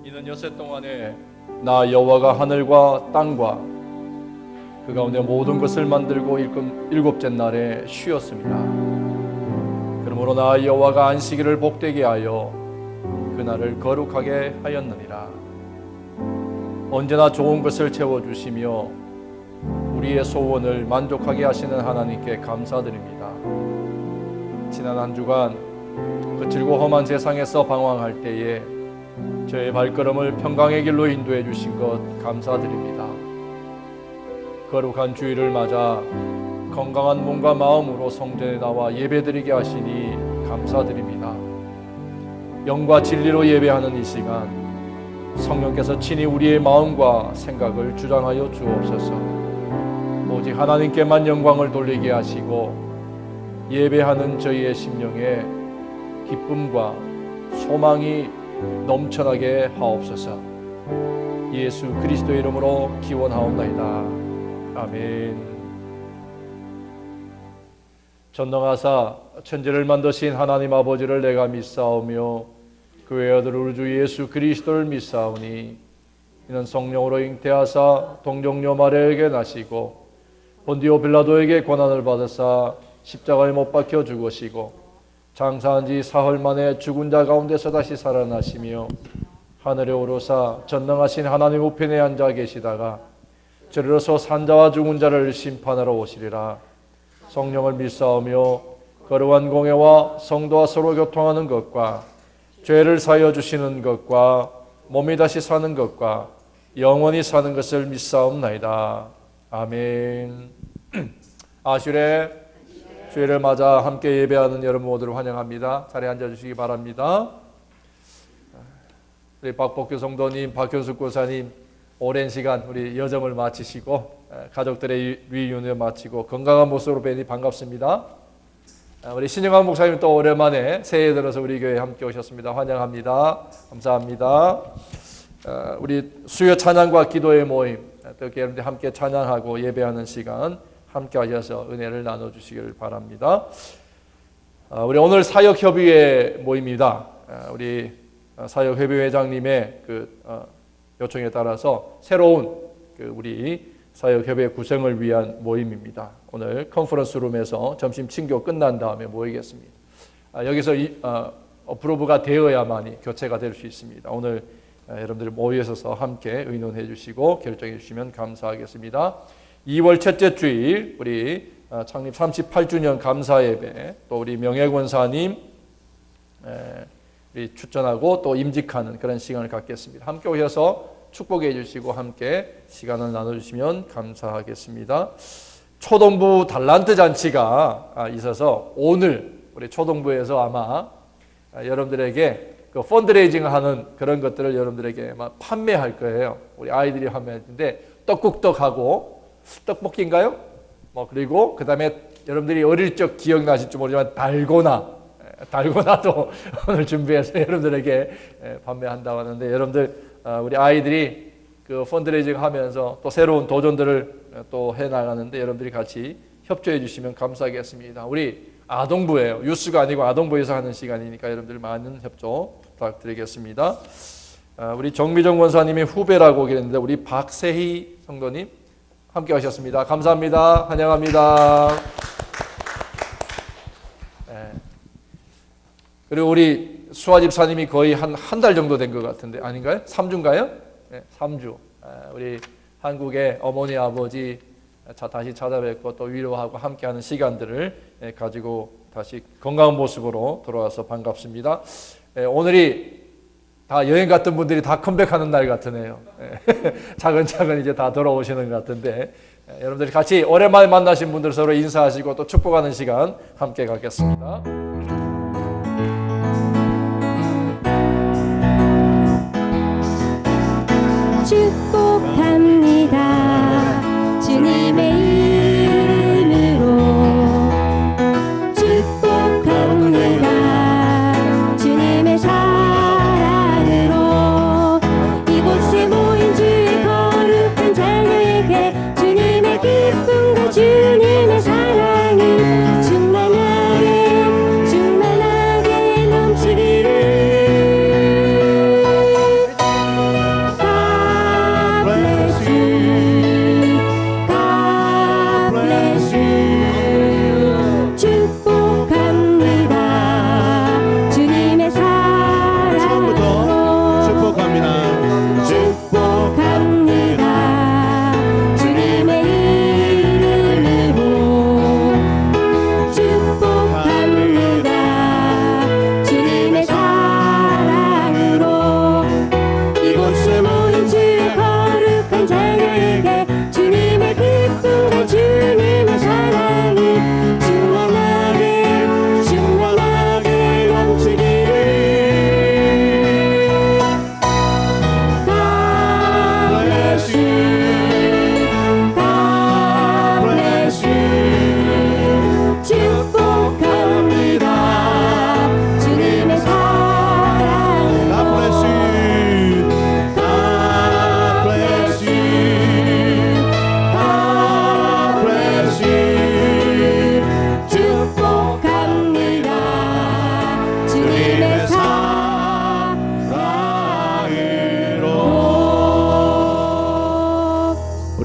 이는 엿새 동안에 나 여호와가 하늘과 땅과 그 가운데 모든 것을 만들고 일곱째 날에 쉬었습니다. 그러므로 나 여호와가 안식일을 복되게 하여 그날을 거룩하게 하였느니라. 언제나 좋은 것을 채워주시며 우리의 소원을 만족하게 하시는 하나님께 감사드립니다. 지난 한 주간 거칠고 험한 세상에서 방황할 때에 저의 발걸음을 평강의 길로 인도해 주신 것 감사드립니다. 거룩한 주일을 맞아 건강한 몸과 마음으로 성전에 나와 예배드리게 하시니 감사드립니다. 영과 진리로 예배하는 이 시간, 성령께서 친히 우리의 마음과 생각을 주장하여 주옵소서. 오직 하나님께만 영광을 돌리게 하시고 예배하는 저희의 심령에 기쁨과 소망이 넘쳐나게 하옵소서. 예수 그리스도의 이름으로 기원하옵나이다. 아멘. 전능하사 천지를 만드신 하나님 아버지를 내가 믿사오며 그 외아들 우리 주 예수 그리스도를 믿사오니 이는 성령으로 잉태하사 동정녀 마리아에게 나시고 본디오 빌라도에게 고난을 받으사 십자가에 못 박혀 죽으시고 장사한 지 사흘 만에 죽은 자 가운데서 다시 살아나시며 하늘에 오르사 전능하신 하나님 우편에 앉아 계시다가 저리로서 산자와 죽은 자를 심판하러 오시리라. 성령을 믿사오며 거룩한 공예와 성도와 서로 교통하는 것과 죄를 사하여 주시는 것과 몸이 다시 사는 것과 영원히 사는 것을 믿사옵나이다. 아멘. 아슈레 주일을 맞아 함께 예배하는 여러분 모두를 환영합니다. 자리에 앉아주시기 바랍니다. 우리 박복규 성도님, 박현숙 교사님 오랜 시간 우리 여정을 마치시고 가족들의 리유니언을 마치고 건강한 모습으로 뵈니 반갑습니다. 우리 신영환 목사님 또 오랜만에 새해 들어서 우리 교회에 함께 오셨습니다. 환영합니다. 감사합니다. 우리 수요 찬양과 기도의 모임, 또 여러분들 함께 찬양하고 예배하는 시간 함께 하셔서 은혜를 나눠주시기를 바랍니다. 우리 오늘 사역협의회 모임입니다. 우리 사역협의회 회장님의 요청에 따라서 새로운 우리 사역협의회 구성을 위한 모임입니다. 오늘 컨퍼런스룸에서 점심 친교 끝난 다음에 모이겠습니다. 여기서 어프로브가 되어야만이 교체가 될 수 있습니다. 오늘 여러분들이 모여서 함께 의논해 주시고 결정해 주시면 감사하겠습니다. 2월 첫째 주일 우리 창립 38주년 감사 예배, 또 우리 명예권사님 추천하고 또 임직하는 그런 시간을 갖겠습니다. 함께 오셔서 축복해 주시고 함께 시간을 나눠주시면 감사하겠습니다. 초동부 달란트 잔치가 있어서 오늘 우리 초동부에서 아마 여러분들에게 그 펀드레이징하는 그런 것들을 여러분들에게 아마 판매할 거예요. 우리 아이들이 판매할 텐데 떡국떡하고 떡볶이인가요? 그리고 그 다음에 여러분들이 어릴 적 기억나실지 모르지만 달고나도 오늘 준비해서 여러분들에게 판매한다고 하는데, 여러분들 우리 아이들이 그 펀드레이징 하면서 또 새로운 도전들을 또 해나가는데 여러분들이 같이 협조해 주시면 감사하겠습니다. 우리 아동부예요. 유스가 아니고 아동부에서 하는 시간이니까 여러분들 많은 협조 부탁드리겠습니다. 우리 정미정 권사님의 후배라고 그랬는데 우리 박세희 성도님 함께 하셨습니다. 감사합니다. 환영합니다. 그리고 우리 수아 집사님이 거의 한 달 정도 된 것 같은데 아닌가요? 3주인가요? 네, 3주. 우리 한국의 어머니 아버지 다시 찾아뵙고 또 위로하고 함께하는 시간들을 가지고 다시 건강한 모습으로 돌아와서 반갑습니다. 오늘이 다 여행 갔던 분들이 다 컴백하는 날 같으네요. 차근차근 이제 다 돌아오시는 것 같은데 여러분들이 같이 오랜만에 만나신 분들 서로 인사하시고 또 축복하는 시간 함께 갖겠습니다. 축복합니다. 주님의 이름으로 축복합니다. 주님의 사랑으로 이곳에 모인 주의 거룩한 자녀에게 주님의 기쁨과 주님의 사랑이 충만하게 넘치기를.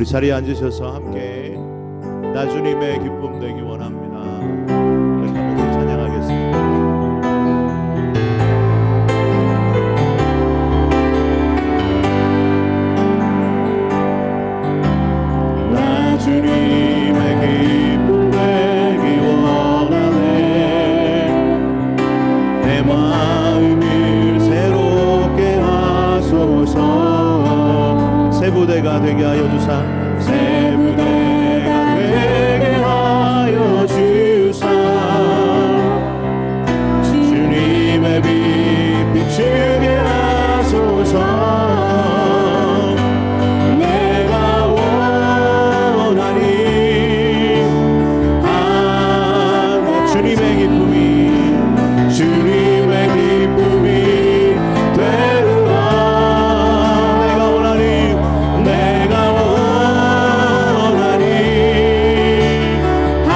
그 자리에 앉으셔서 함께 나 주님의 기쁨 되기 원합니다. 이렇게 하면서 찬양하겠습니다. 나 주님의 기쁨 되기 원하네. 내 마음을 새롭게 하소서. 새 부대가 되게 하여 주사. 새 부대가 되게 하여 주사. 주님의 빛 비추게 하소서. 내가 원하니 주님의 기쁨이 주님의 기쁨이 되는가. 내가 원하니 내가 원하니 한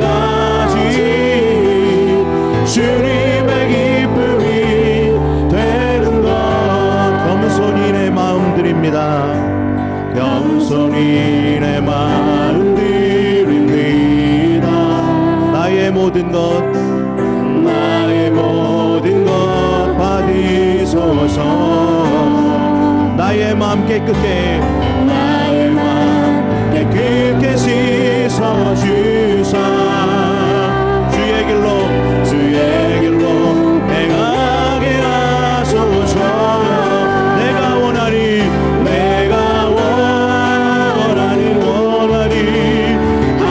가지 주님의 기쁨이 되는가. 겸손히 내 마음 드립니다. 겸손히 내 마음 드립니다. 나의 모든 것 나의 모든 것 받으소서. 나의 마음 깨끗게 나의 마음 깨끗게 씻어 주사. 주의 길로 행하게 하소서. 내가 원하니 한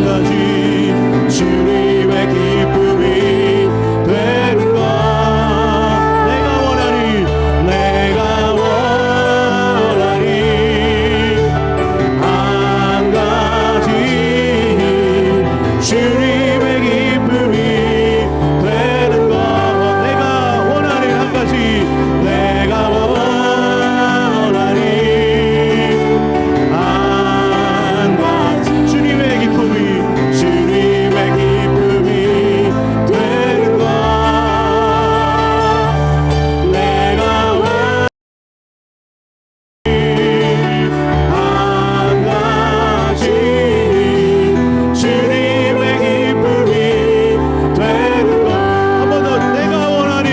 가지 주님의 기쁨이 되는가. 내가 원하니 한 가지 주님의 기쁨이 되는가. 내가 원하니 한 가지 내가 원하니 한 가지 주님의 기쁨이 되는가. 내가 한 가지 주님의 기쁨이 되는가. 한 번 더 내가 원하니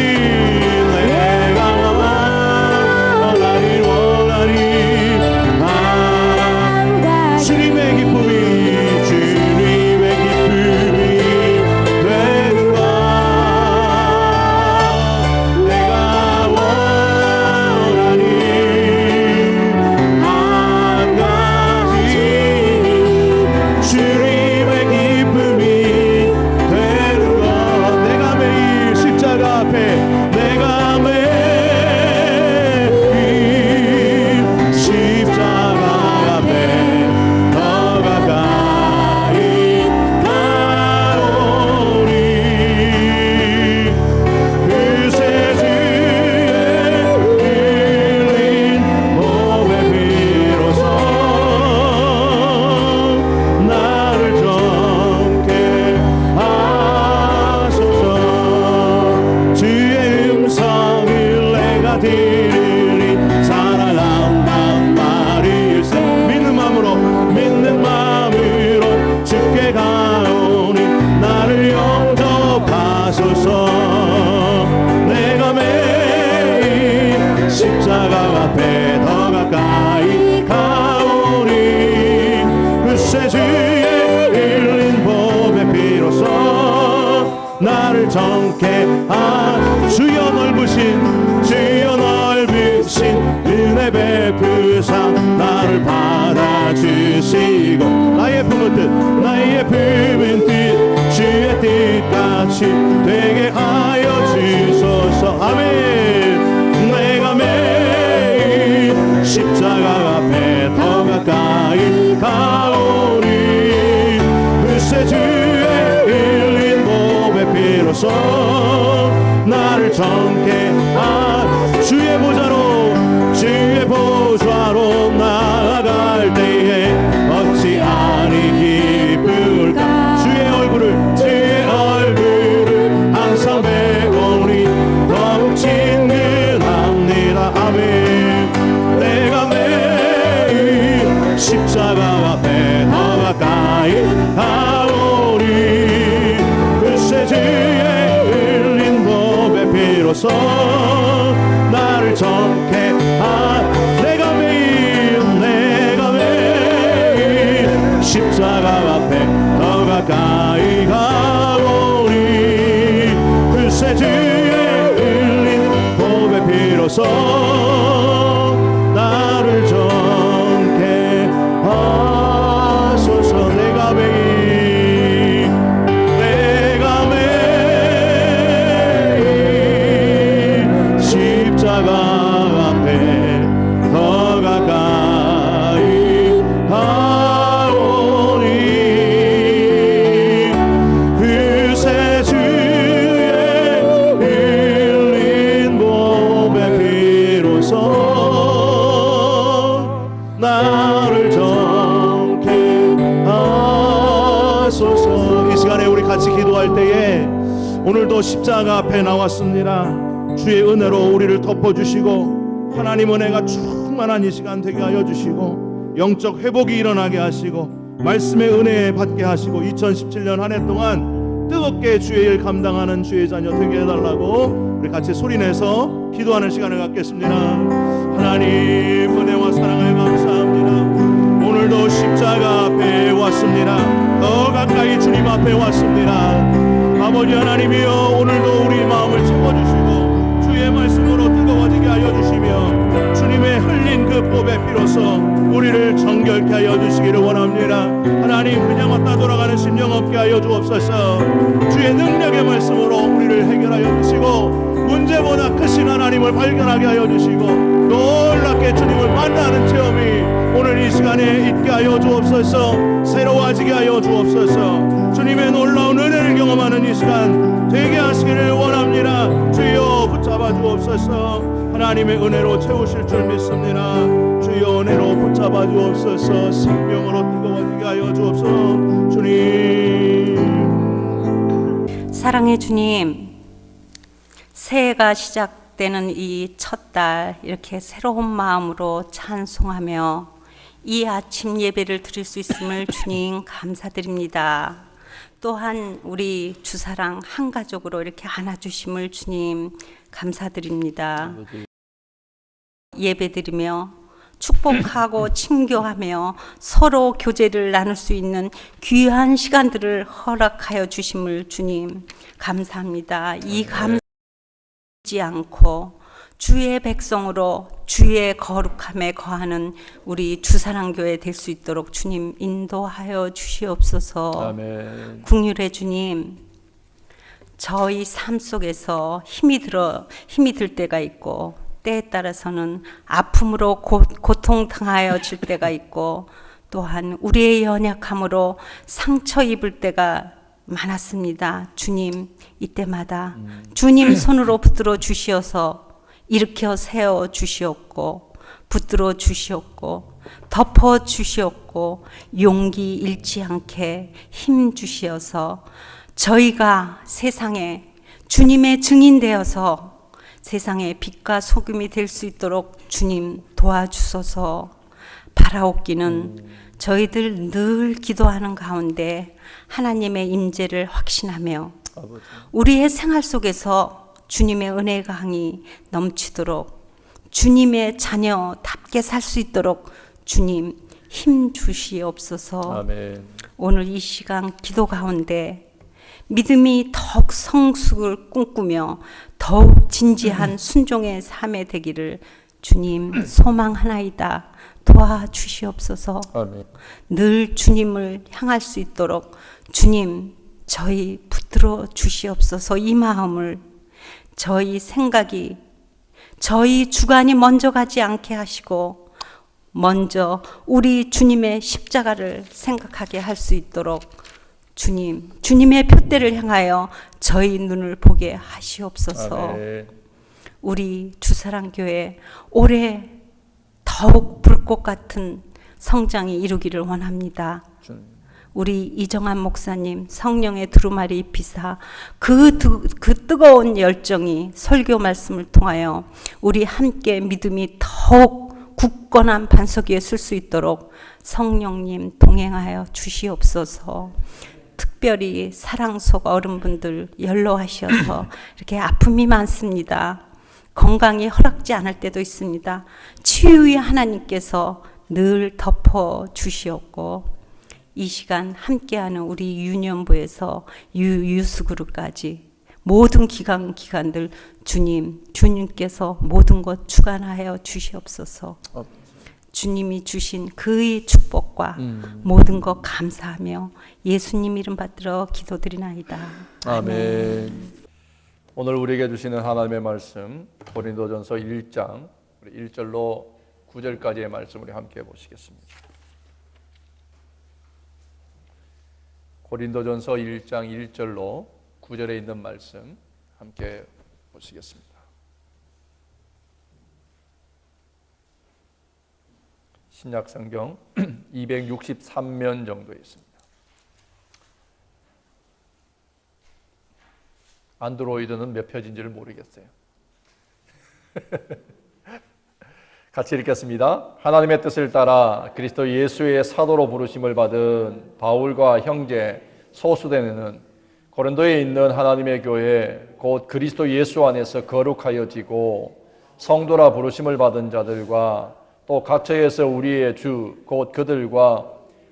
주님의 기쁨이 되는가. 내가 원하니 한 가지 주님의 기쁨이 되는가. 내가 매일 십자가 앞에 내가 매일 십자가 앞에 더 가까이 가오니 그새 주의 흘린 몸의 피로써 나를 정케 하소서. 주의 음성을 내가 들으니 사랑한단 말일세. 믿는 마음으로 주께 가오니 나를 영접하소서. 내가 매일 십자가 앞에 더 가까이 가오니 그새 주의 흘린 몸의 피로써 나를 정케 주여 넓으신 은혜 베푸사 나를 받아주시고 나의 품은 뜻 주의 뜻같이 되게 하여 주소서. 아멘. 내가 매일 십자가 앞에 더 가까이 가오니 그새 주의 흘린 몸의 피로써 나를 정케 주의 보좌로 나아갈 때에 어찌 아니 기쁠까. 주의 얼굴을 항상 배우니 더욱 친근합니다. 아멘. 내가 비로소 나를 정케 내가 매일 십자가 앞에 더 가까이 가오니 글쎄 주의 흘린 보배 비로소 나를 정케 하소서. 내가 매일 십자가 앞에 더 가까이 가오니 그새 주의 흘린 보배 비로소 나를 정케 하소서. 이 시간에 우리 같이 기도할 때에 오늘도 십자가 앞에 나왔습니다. 주의 은혜로 우리를 덮어주시고 하나님 은혜가 충만한 이 시간 되게 하여 주시고 영적 회복이 일어나게 하시고 말씀의 은혜 받게 하시고 2017년 한 해 동안 뜨겁게 주의 일 감당하는 주의 자녀 되게 해달라고 우리 같이 소리내서 기도하는 시간을 갖겠습니다. 하나님 은혜와 사랑을 감사합니다. 오늘도 십자가 앞에 왔습니다. 더 가까이 주님 앞에 왔습니다. 아버지 하나님이여, 오늘도 우리 마음을 채워주시고 주의 말씀으로 뜨거워지게 하여 주시며 주님의 흘린 그 보배 피로써 우리를 정결케 하여 주시기를 원합니다. 하나님, 그냥 왔다 돌아가는 심령 없게 하여 주옵소서. 주의 능력의 말씀으로 우리를 해결하여 주시고 문제보다 크신 하나님을 발견하게 하여 주시고 놀랍게 주님을 만나는 체험이 오늘 이 시간에 있게 하여 주옵소서. 새로워지게 하여 주옵소서. 주님의 놀라운 은혜를 경험하는 이 시간 되게 하시기를 원합니다. 주여 붙잡아 주옵소서. 하나님의 은혜로 채우실 줄 믿습니다. 주여 은혜로 붙잡아 주옵소서. 생명으로 뜨거워지게 하여 주옵소서. 주님, 사랑의 주님, 새해가 시작되는 이 첫 달 이렇게 새로운 마음으로 찬송하며 이 아침 예배를 드릴 수 있음을 주님 감사드립니다. 또한 우리 주사랑 한 가족으로 이렇게 안아주심을 주님 감사드립니다. 예배드리며 축복하고 친교하며 서로 교제를 나눌 수 있는 귀한 시간들을 허락하여 주심을 주님 감사합니다. 이 감사하지 않고 주의 백성으로 주의 거룩함에 거하는 우리 주사랑교회 될 수 있도록 주님 인도하여 주시옵소서. 아멘. 국률의 주님, 저희 삶 속에서 힘이 들 때가 있고 때에 따라서는 아픔으로 고통당하여 질 때가 있고 또한 우리의 연약함으로 상처 입을 때가 많았습니다. 주님, 이때마다 주님 손으로 붙들어 주시어서 일으켜 세워 주시옵고 붙들어 주시옵고 덮어 주시옵고 용기 잃지 않게 힘 주시어서 저희가 세상에 주님의 증인 되어서 세상의 빛과 소금이 될 수 있도록 주님 도와주소서. 바라옵기는 저희들 늘 기도하는 가운데 하나님의 임재를 확신하며 아버지. 우리의 생활 속에서 주님의 은혜 강이 넘치도록 주님의 자녀답게 살 수 있도록 주님 힘 주시옵소서. 아멘. 오늘 이 시간 기도 가운데 믿음이 더욱 성숙을 꿈꾸며 더욱 진지한 순종의 삶의 되기를 주님 소망하나이다. 도와주시옵소서. 아멘. 늘 주님을 향할 수 있도록 주님 저희 붙들어 주시옵소서. 이 마음을 저희 생각이 저희 주관이 먼저 가지 않게 하시고 먼저 우리 주님의 십자가를 생각하게 할 수 있도록 주님, 주님의 표대를 향하여 저희 눈을 보게 하시옵소서. 아멘. 우리 주사랑교회 올해 더욱 불꽃 같은 성장이 이루기를 원합니다. 우리 이정한 목사님 성령의 두루마리 입히사 그 뜨거운 열정이 설교 말씀을 통하여 우리 함께 믿음이 더욱 굳건한 반석 위에 설 수 있도록 성령님 동행하여 주시옵소서. 특별히 사랑 속 어른분들 연로하셔서 이렇게 아픔이 많습니다. 건강이 허락지 않을 때도 있습니다. 치유의 하나님께서 늘 덮어 주시었고, 이 시간 함께하는 우리 유년부에서 유수그룹까지 모든 기관들 주님께서 모든 것 주관하여 주시옵소서. 주님이 주신 그의 축복과 모든 것 감사하며 예수님 이름 받들어 기도드리나이다. 아멘. 오늘 우리에게 주시는 하나님의 말씀 고린도전서 1장 1절로 9절까지의 말씀을 함께 보시겠습니다. 고린도전서 1장 1절로 9절에 있는 말씀 함께 보시겠습니다. 신약성경 263면 정도에 있습니다. 안드로이드는 몇 표지인지를 모르겠어요. 같이 읽겠습니다. 하나님의 뜻을 따라 그리스도 예수의 사도로 부르심을 받은 바울과 형제 소수대는 고린도에 있는 하나님의 교회 곧 그리스도 예수 안에서 거룩하여지고 성도라 부르심을 받은 자들과 또 각처에서 우리의 주 곧 그들과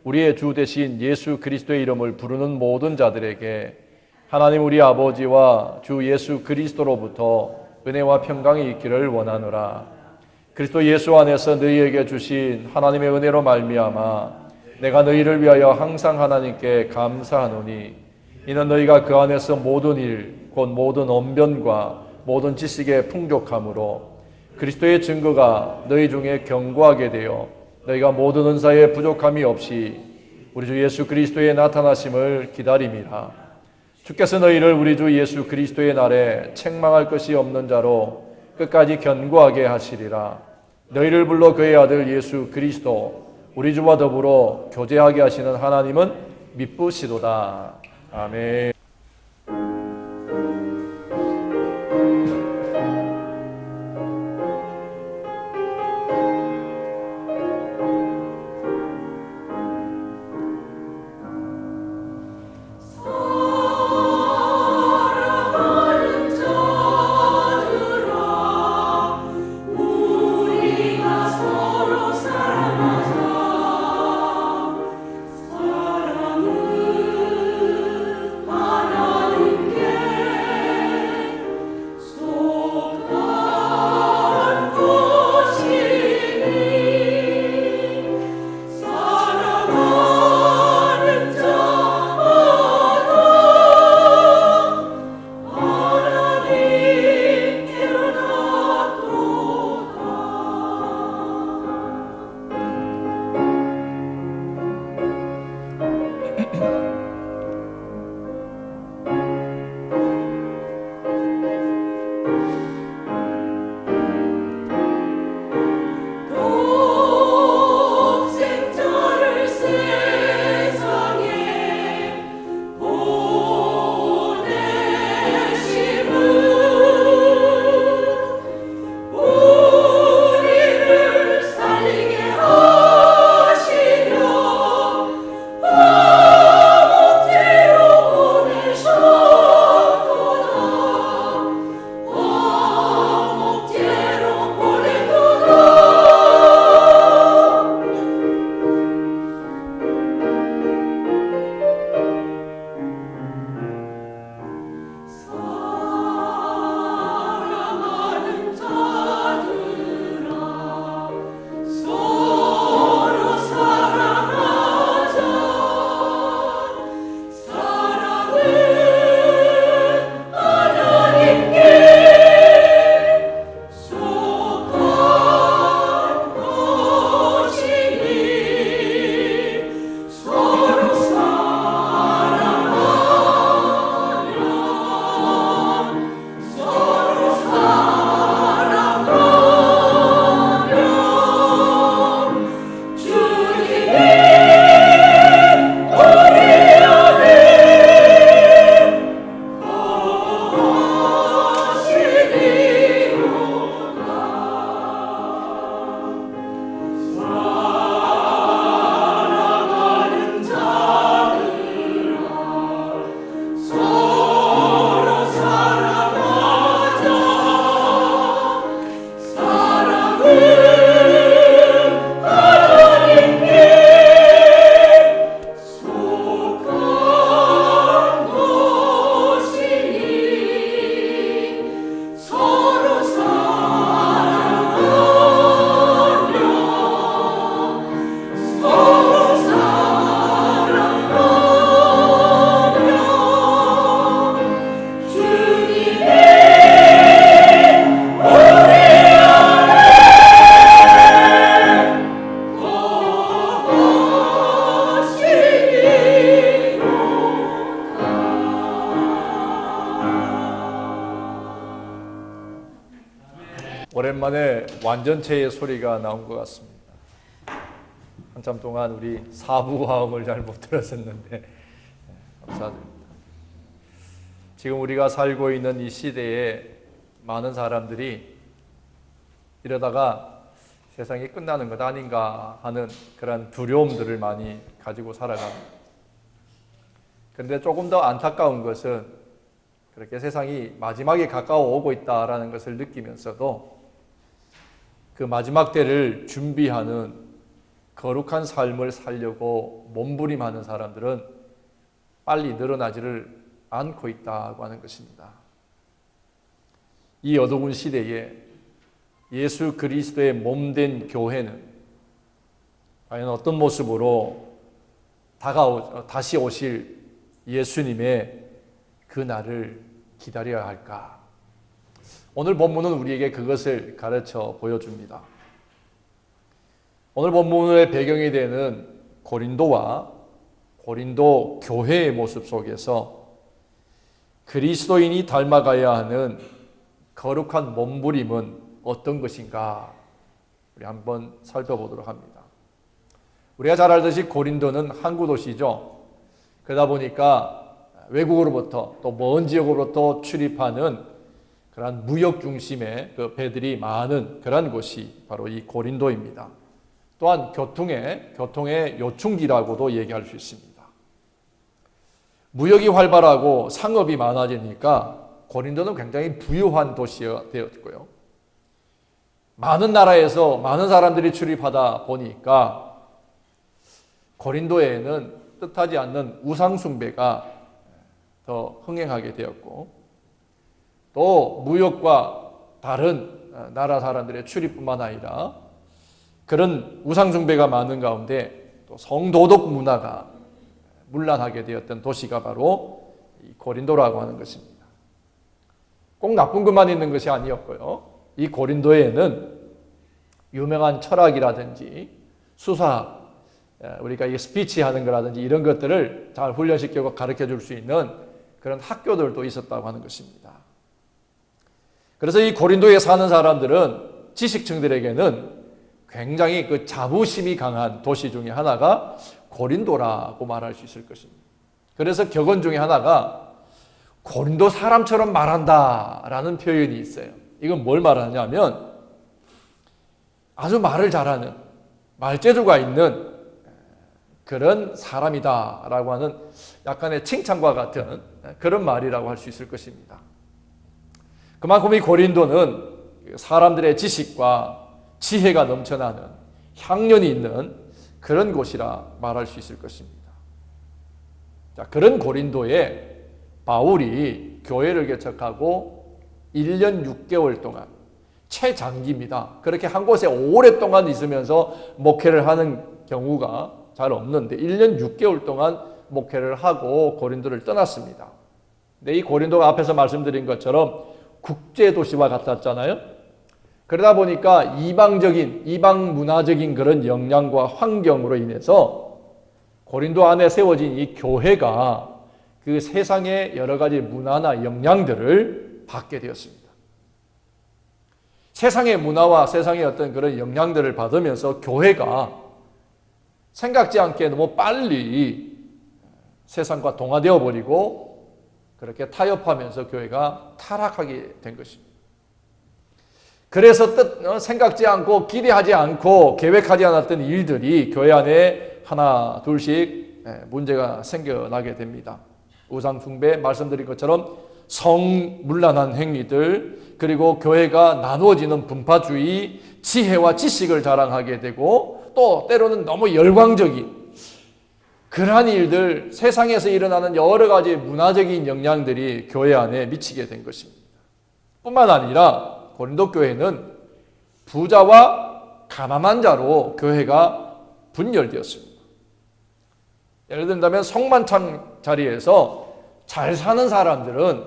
우리의 주 대신 예수 그리스도의 이름을 부르는 모든 자들에게 하나님 우리 아버지와 주 예수 그리스도로부터 은혜와 평강이 있기를 원하노라. 그리스도 예수 안에서 너희에게 주신 하나님의 은혜로 말미암아 내가 너희를 위하여 항상 하나님께 감사하노니 이는 너희가 그 안에서 모든 일 곧 모든 언변과 모든 지식의 풍족함으로 그리스도의 증거가 너희 중에 견고하게 되어 너희가 모든 은사에 부족함이 없이 우리 주 예수 그리스도의 나타나심을 기다림이라. 주께서 너희를 우리 주 예수 그리스도의 날에 책망할 것이 없는 자로 끝까지 견고하게 하시리라. 너희를 불러 그의 아들 예수 그리스도 우리 주와 더불어 교제하게 하시는 하나님은 미쁘시도다. 아멘. 사랑은 오랜만에 완전체의 소리가 나온 것 같습니다. 한참 동안 우리 사부화음을 잘 못 들었었는데 감사드립니다. 지금 우리가 살고 있는 이 시대에 많은 사람들이 이러다가 세상이 끝나는 것 아닌가 하는 그런 두려움들을 많이 가지고 살아갑니다. 그런데 조금 더 안타까운 것은 그렇게 세상이 마지막에 가까워 오고 있다라는 것을 느끼면서도 그 마지막 때를 준비하는 거룩한 삶을 살려고 몸부림하는 사람들은 빨리 늘어나지를 않고 있다고 하는 것입니다. 이 어두운 시대에 예수 그리스도의 몸된 교회는 과연 어떤 모습으로 다시 오실 예수님의 그 날을 기다려야 할까? 오늘 본문은 우리에게 그것을 가르쳐 보여줍니다. 오늘 본문의 배경이 되는 고린도와 고린도 교회의 모습 속에서 그리스도인이 닮아가야 하는 거룩한 몸부림은 어떤 것인가? 우리 한번 살펴보도록 합니다. 우리가 잘 알듯이 고린도는 항구 도시죠. 그러다 보니까 외국으로부터 또 먼 지역으로부터 출입하는 그런 무역 중심의 그 배들이 많은 그런 곳이 바로 이 고린도입니다. 또한 교통의 요충지라고도 얘기할 수 있습니다. 무역이 활발하고 상업이 많아지니까 고린도는 굉장히 부유한 도시가 되었고요. 많은 나라에서 많은 사람들이 출입하다 보니까 고린도에는 뜻하지 않는 우상숭배가 더 흥행하게 되었고, 또 무역과 다른 나라 사람들의 출입뿐만 아니라 그런 우상숭배가 많은 가운데 또 성도덕 문화가 문란하게 되었던 도시가 바로 이 고린도라고 하는 것입니다. 꼭 나쁜 것만 있는 것이 아니었고요. 이 고린도에는 유명한 철학이라든지 수사, 우리가 이 스피치 하는 거라든지 이런 것들을 잘 훈련시키고 가르쳐 줄 수 있는 그런 학교들도 있었다고 하는 것입니다. 그래서 이 고린도에 사는 사람들은 지식층들에게는 굉장히 그 자부심이 강한 도시 중에 하나가 고린도라고 말할 수 있을 것입니다. 그래서 격언 중에 하나가 고린도 사람처럼 말한다라는 표현이 있어요. 이건 뭘 말하냐면 아주 말을 잘하는, 말재주가 있는 그런 사람이다라고 하는 약간의 칭찬과 같은 그런 말이라고 할 수 있을 것입니다. 그만큼 이 고린도는 사람들의 지식과 지혜가 넘쳐나는 향연이 있는 그런 곳이라 말할 수 있을 것입니다. 자, 그런 고린도에 바울이 교회를 개척하고 1년 6개월 동안 최장기입니다. 그렇게 한 곳에 오랫동안 있으면서 목회를 하는 경우가 잘 없는데 1년 6개월 동안 목회를 하고 고린도를 떠났습니다. 근데 이 고린도가 앞에서 말씀드린 것처럼 국제도시와 같았잖아요. 그러다 보니까 이방 문화적인 그런 영향과 환경으로 인해서 고린도 안에 세워진 이 교회가 그 세상의 여러 가지 문화나 영향들을 받게 되었습니다. 세상의 문화와 세상의 어떤 그런 영향들을 받으면서 교회가 생각지 않게 너무 빨리 세상과 동화되어 버리고 그렇게 타협하면서 교회가 타락하게 된 것입니다. 그래서 생각지 않고 기대하지 않고 계획하지 않았던 일들이 교회 안에 하나 둘씩 문제가 생겨나게 됩니다. 우상숭배, 말씀드린 것처럼 성문란한 행위들, 그리고 교회가 나누어지는 분파주의, 지혜와 지식을 자랑하게 되고 또 때로는 너무 열광적인 그러한 일들, 세상에서 일어나는 여러 가지 문화적인 영향들이 교회 안에 미치게 된 것입니다. 뿐만 아니라 고린도 교회는 부자와 가난한 자로 교회가 분열되었습니다. 예를 들면 성만찬 자리에서 잘 사는 사람들은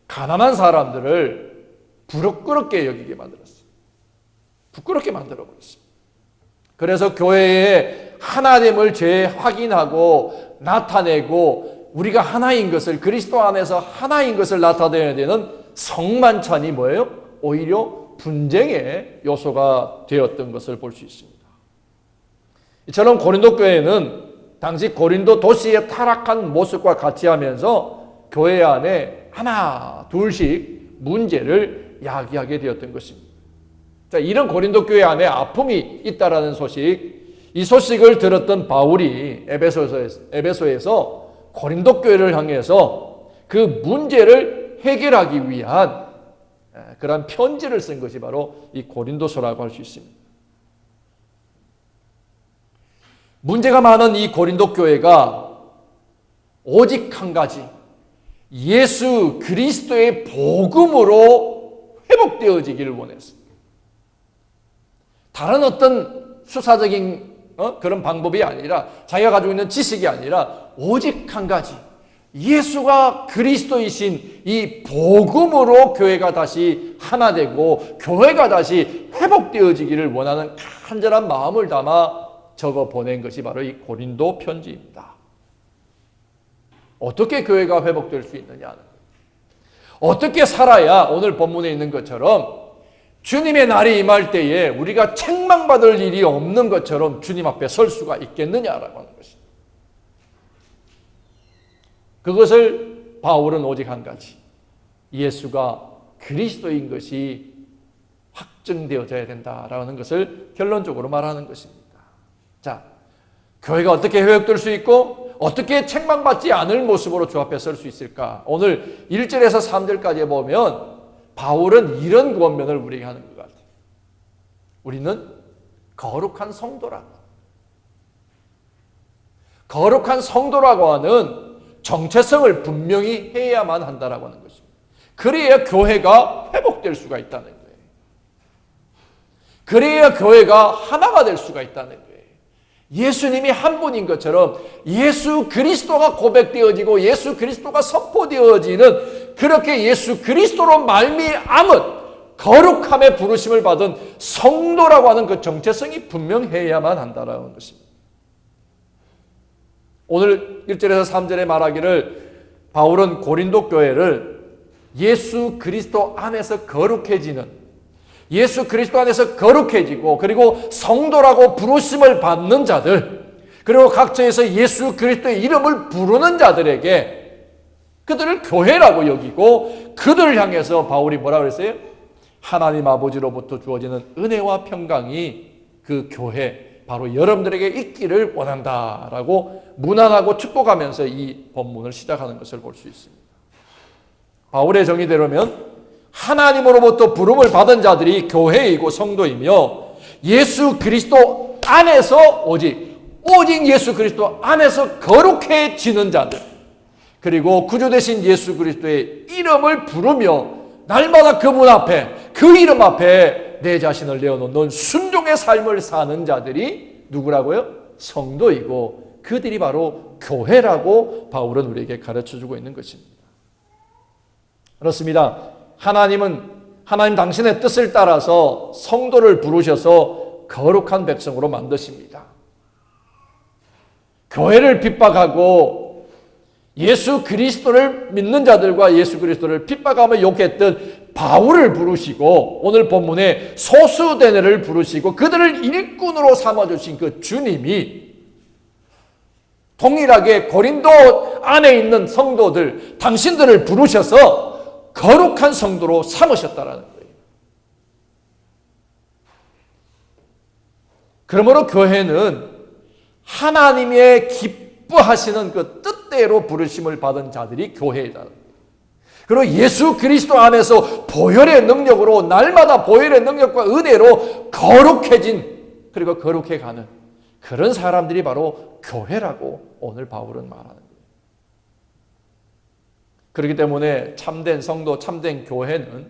가난한 사람들을 부끄럽게 여기게 만들었어요. 부끄럽게 만들어버렸습니다. 그래서 교회의 하나됨을 재확인하고 나타내고 우리가 하나인 것을, 그리스도 안에서 하나인 것을 나타내야 되는 성만찬이 뭐예요? 오히려 분쟁의 요소가 되었던 것을 볼 수 있습니다. 이처럼 고린도 교회는 당시 고린도 도시의 타락한 모습과 같이 하면서 교회 안에 하나 둘씩 문제를 야기하게 되었던 것입니다. 자, 이런 고린도 교회 안에 아픔이 있다라는 소식, 이 소식을 들었던 바울이 에베소에서 고린도 교회를 향해서 그 문제를 해결하기 위한 그런 편지를 쓴 것이 바로 이 고린도서라고 할 수 있습니다. 문제가 많은 이 고린도 교회가 오직 한 가지, 예수 그리스도의 복음으로 회복되어지기를 원했습니다. 다른 어떤 수사적인 그런 방법이 아니라, 자기가 가지고 있는 지식이 아니라 오직 한 가지, 예수가 그리스도이신 이 복음으로 교회가 다시 하나 되고 교회가 다시 회복되어지기를 원하는 간절한 마음을 담아 적어 보낸 것이 바로 이 고린도 편지입니다. 어떻게 교회가 회복될 수 있느냐, 어떻게 살아야 오늘 본문에 있는 것처럼 주님의 날이 임할 때에 우리가 책망받을 일이 없는 것처럼 주님 앞에 설 수가 있겠느냐라고 하는 것입니다. 그것을 바울은 오직 한 가지, 예수가 그리스도인 것이 확증되어져야 된다라는 것을 결론적으로 말하는 것입니다. 자, 교회가 어떻게 회복될 수 있고 어떻게 책망받지 않을 모습으로 주 앞에 설 수 있을까? 오늘 1절에서 3절까지 보면 바울은 이런 권면을 우리에게 하는 것 같아요. 우리는 거룩한 성도라고, 거룩한 성도라고 하는 정체성을 분명히 해야만 한다라고 하는 것입니다. 그래야 교회가 회복될 수가 있다는 거예요. 그래야 교회가 하나가 될 수가 있다는 거예요. 예수님이 한 분인 것처럼 예수 그리스도가 고백되어지고 예수 그리스도가 선포되어지는, 그렇게 예수 그리스도로 말미암은 거룩함의 부르심을 받은 성도라고 하는 그 정체성이 분명해야만 한다라는 것입니다. 오늘 1절에서 3절에 말하기를 바울은 고린도 교회를 예수 그리스도 안에서 거룩해지는, 예수 그리스도 안에서 거룩해지고 그리고 성도라고 부르심을 받는 자들, 그리고 각처에서 예수 그리스도의 이름을 부르는 자들에게 그들을 교회라고 여기고, 그들을 향해서 바울이 뭐라고 그랬어요? 하나님 아버지로부터 주어지는 은혜와 평강이 그 교회, 바로 여러분들에게 있기를 원한다라고 문안하고 축복하면서 이 본문을 시작하는 것을 볼 수 있습니다. 바울의 정의대로면 하나님으로부터 부름을 받은 자들이 교회이고 성도이며, 예수 그리스도 안에서 오직 예수 그리스도 안에서 거룩해지는 자들, 그리고 구주 되신 예수 그리스도의 이름을 부르며 날마다 그분 앞에, 그 이름 앞에 내 자신을 내어놓는 순종의 삶을 사는 자들이 누구라고요? 성도이고, 그들이 바로 교회라고 바울은 우리에게 가르쳐주고 있는 것입니다. 그렇습니다. 하나님 당신의 뜻을 따라서 성도를 부르셔서 거룩한 백성으로 만드십니다. 교회를 핍박하고 예수 그리스도를 믿는 자들과 예수 그리스도를 핍박하며 욕했던 바울을 부르시고, 오늘 본문에 소수대네를 부르시고 그들을 일꾼으로 삼아주신 그 주님이 동일하게 고린도 안에 있는 성도들, 당신들을 부르셔서 거룩한 성도로 삼으셨다라는 거예요. 그러므로 교회는 하나님의 기뻐하시는 그 뜻대로 부르심을 받은 자들이 교회이다. 그리고 예수 그리스도 안에서 보혈의 능력으로, 날마다 보혈의 능력과 은혜로 거룩해진, 그리고 거룩해가는 그런 사람들이 바로 교회라고 오늘 바울은 말하는 거예요. 그렇기 때문에 참된 성도, 참된 교회는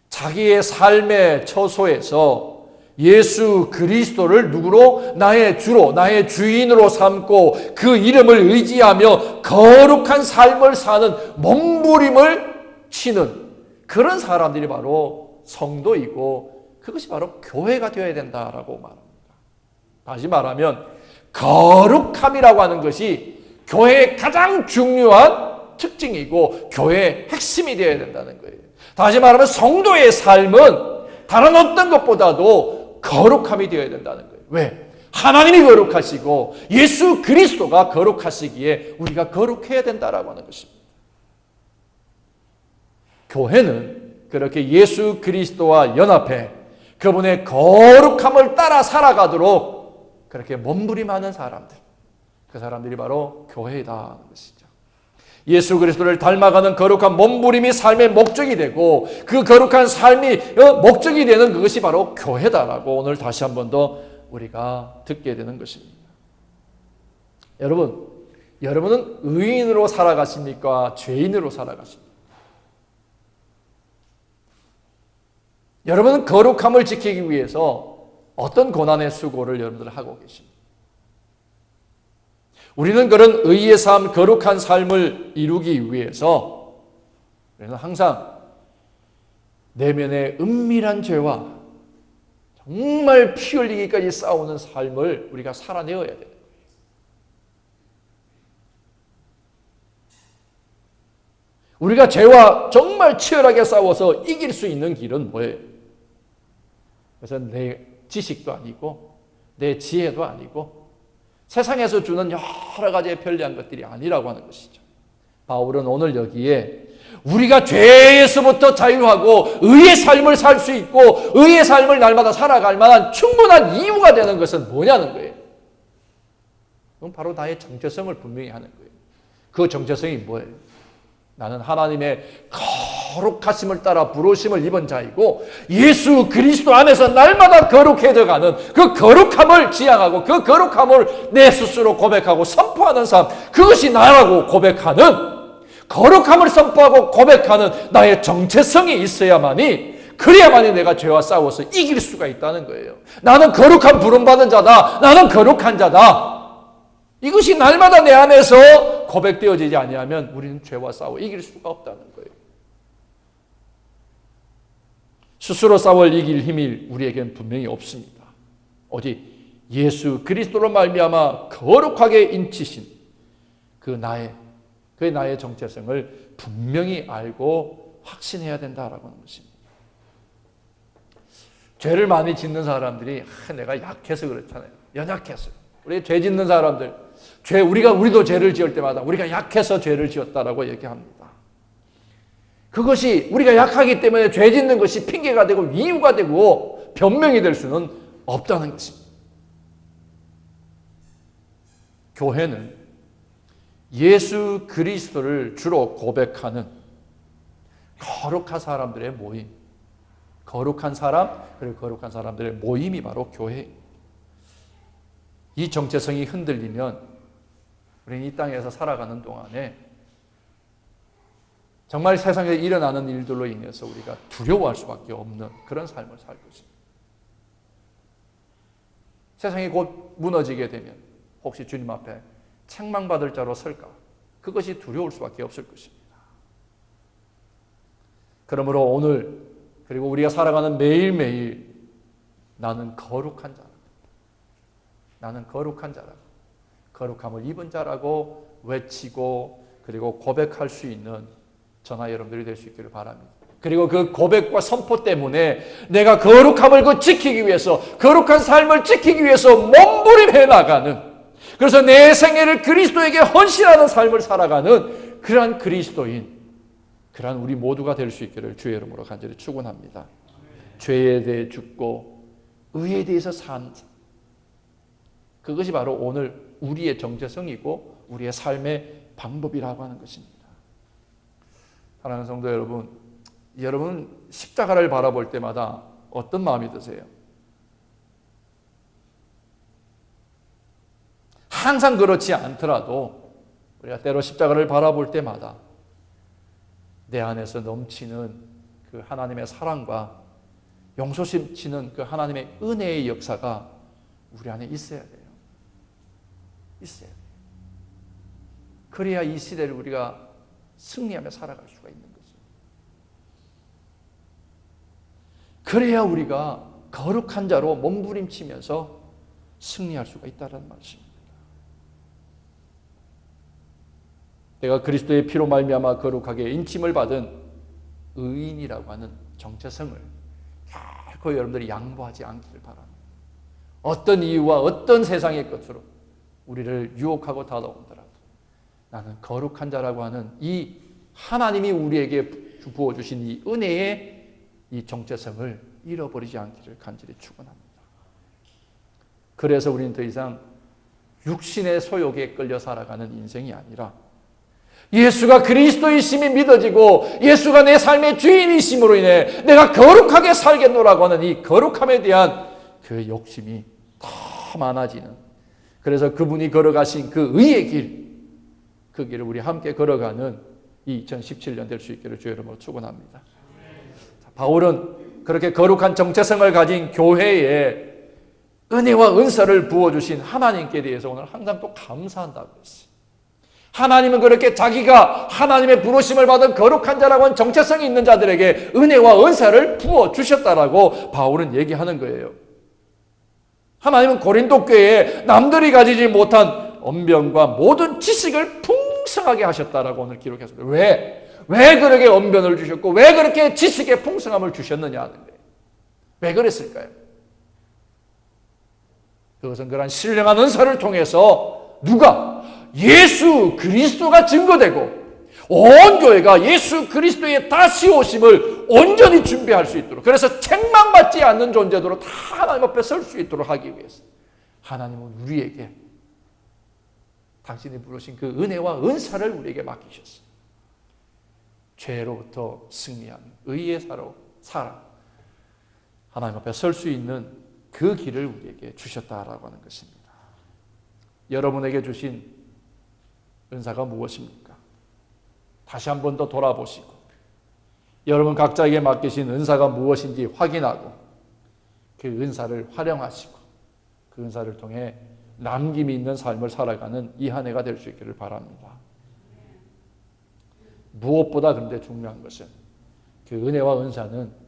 자기의 삶의 처소에서 예수 그리스도를 누구로? 나의 주로, 나의 주인으로 삼고 그 이름을 의지하며 거룩한 삶을 사는, 몸부림을 치는 그런 사람들이 바로 성도이고, 그것이 바로 교회가 되어야 된다라고 말합니다. 다시 말하면 거룩함이라고 하는 것이 교회의 가장 중요한 특징이고 교회의 핵심이 되어야 된다는 거예요. 다시 말하면 성도의 삶은 다른 어떤 것보다도 거룩함이 되어야 된다는 거예요. 왜? 하나님이 거룩하시고 예수 그리스도가 거룩하시기에 우리가 거룩해야 된다라고 하는 것입니다. 교회는 그렇게 예수 그리스도와 연합해 그분의 거룩함을 따라 살아가도록 그렇게 몸부림하는 사람들, 그 사람들이 바로 교회이다 하는 것이죠. 예수 그리스도를 닮아가는 거룩한 몸부림이 삶의 목적이 되고 그 거룩한 삶이 목적이 되는 그것이 바로 교회다라고 오늘 다시 한 번 더 우리가 듣게 되는 것입니다. 여러분은 의인으로 살아가십니까? 죄인으로 살아가십니까? 여러분은 거룩함을 지키기 위해서 어떤 고난의 수고를 여러분들 하고 계십니까? 우리는 그런 의의 삶, 거룩한 삶을 이루기 위해서 우리는 항상 내면의 은밀한 죄와 정말 피 흘리기까지 싸우는 삶을 우리가 살아내어야 되는 거예요. 우리가 죄와 정말 치열하게 싸워서 이길 수 있는 길은 뭐예요? 그래서 내 지식도 아니고 내 지혜도 아니고 세상에서 주는 여러 가지의 편리한 것들이 아니라고 하는 것이죠. 바울은 오늘 여기에 우리가 죄에서부터 자유하고 의의 삶을 살 수 있고 의의 삶을 날마다 살아갈 만한 충분한 이유가 되는 것은 뭐냐는 거예요. 그건 바로 나의 정체성을 분명히 하는 거예요. 그 정체성이 뭐예요? 나는 하나님의 거룩하심을 따라 부르심을 입은 자이고 예수 그리스도 안에서 날마다 거룩해져가는 그 거룩함을 지향하고 그 거룩함을 내 스스로 고백하고 선포하는 삶, 그것이 나라고 고백하는, 거룩함을 선포하고 고백하는 나의 정체성이 있어야만이, 그래야만이 내가 죄와 싸워서 이길 수가 있다는 거예요. 나는 거룩한 부름받은 자다, 나는 거룩한 자다, 이것이 날마다 내 안에서 고백되어지지 아니하면 우리는 죄와 싸워 이길 수가 없다는 거예요. 스스로 싸워 이길 힘이 우리에겐 분명히 없습니다. 오직 예수 그리스도로 말미암아 거룩하게 인치신 그 나의 정체성을 분명히 알고 확신해야 된다라고 하는 것입니다. 죄를 많이 짓는 사람들이 내가 약해서 그렇잖아요. 연약해서. 우리 죄 짓는 사람들, 우리도 죄를 지을 때마다 우리가 약해서 죄를 지었다라고 얘기합니다. 그것이 우리가 약하기 때문에 죄 짓는 것이 핑계가 되고 이유가 되고 변명이 될 수는 없다는 것입니다. 교회는 예수 그리스도를 주로 고백하는 거룩한 사람들의 모임, 거룩한 사람, 그리고 거룩한 사람들의 모임이 바로 교회입니다. 이 정체성이 흔들리면 우리는 이 땅에서 살아가는 동안에 정말 세상에 일어나는 일들로 인해서 우리가 두려워할 수밖에 없는 그런 삶을 살 것입니다. 세상이 곧 무너지게 되면 혹시 주님 앞에 책망받을 자로 설까? 그것이 두려울 수밖에 없을 것입니다. 그러므로 오늘 그리고 우리가 살아가는 매일매일 나는 거룩한 자라, 나는 거룩한 자라고, 거룩함을 입은 자라고 외치고 그리고 고백할 수 있는 저나 여러분들이 될 수 있기를 바랍니다. 그리고 그 고백과 선포 때문에 내가 거룩함을 지키기 위해서, 거룩한 삶을 지키기 위해서 몸부림해 나가는, 그래서 내 생애를 그리스도에게 헌신하는 삶을 살아가는 그러한 그리스도인, 그러한 우리 모두가 될 수 있기를 주의 이름으로 간절히 축원합니다. 죄에 대해 죽고 의에 대해서 산, 그것이 바로 오늘 우리의 정체성이고 우리의 삶의 방법이라고 하는 것입니다. 사랑하는 성도 여러분 십자가를 바라볼 때마다 어떤 마음이 드세요? 항상 그렇지 않더라도 우리가 때로 십자가를 바라볼 때마다 내 안에서 넘치는 그 하나님의 사랑과 용서심치는 그 하나님의 은혜의 역사가 우리 안에 있어야 돼요. 있어야 돼요. 그래야 이 시대를 우리가 승리하며 살아갈 수가 있는 거죠. 그래야 우리가 거룩한 자로 몸부림치면서 승리할 수가 있다는 말씀입니다. 내가 그리스도의 피로 말미암아 거룩하게 인침을 받은 의인이라고 하는 정체성을 결코 여러분들이 양보하지 않기를 바랍니다. 어떤 이유와 어떤 세상의 것으로 우리를 유혹하고 다가오더라도 나는 거룩한 자라고 하는 이 하나님이 우리에게 부어주신 이 은혜의 이 정체성을 잃어버리지 않기를 간절히 축원합니다. 그래서 우리는 더 이상 육신의 소욕에 끌려 살아가는 인생이 아니라 예수가 그리스도이심이 믿어지고 예수가 내 삶의 주인이심으로 인해 내가 거룩하게 살겠노라고 하는 이 거룩함에 대한 그 욕심이 더 많아지는, 그래서 그분이 걸어가신 그 의의 길, 그 길을 우리 함께 걸어가는 이 2017년 될 수 있기를 주의 이름으로 축원합니다. 바울은 그렇게 거룩한 정체성을 가진 교회에 은혜와 은사를 부어주신 하나님께 대해서 오늘 항상 또 감사한다고 했어요. 하나님은 그렇게 자기가 하나님의 부르심을 받은 거룩한 자라고 하는 정체성이 있는 자들에게 은혜와 은사를 부어주셨다라고 바울은 얘기하는 거예요. 하나님은 고린도 교회에 남들이 가지지 못한 언변과 모든 지식을 풍성하게 하셨다라고 오늘 기록했습니다. 왜 그렇게 언변을 주셨고 왜 그렇게 지식의 풍성함을 주셨느냐 하는 거예요. 왜 그랬을까요? 그것은 그러한 신령한 은사를 통해서 누가? 예수 그리스도가 증거되고 온 교회가 예수 그리스도의 다시 오심을 온전히 준비할 수 있도록, 그래서 책망받지 않는 존재로 다 하나님 앞에 설 수 있도록 하기 위해서 하나님은 우리에게 당신이 부르신 그 은혜와 은사를 우리에게 맡기셨어요. 죄로부터 승리하는 의의 살아 하나님 앞에 설 수 있는 그 길을 우리에게 주셨다라고 하는 것입니다. 여러분에게 주신 은사가 무엇입니까? 다시 한 번 더 돌아보시고 여러분 각자에게 맡기신 은사가 무엇인지 확인하고 그 은사를 활용하시고 그 은사를 통해 남김이 있는 삶을 살아가는 이 한 해가 될 수 있기를 바랍니다. 무엇보다 그런데 중요한 것은 그 은혜와 은사는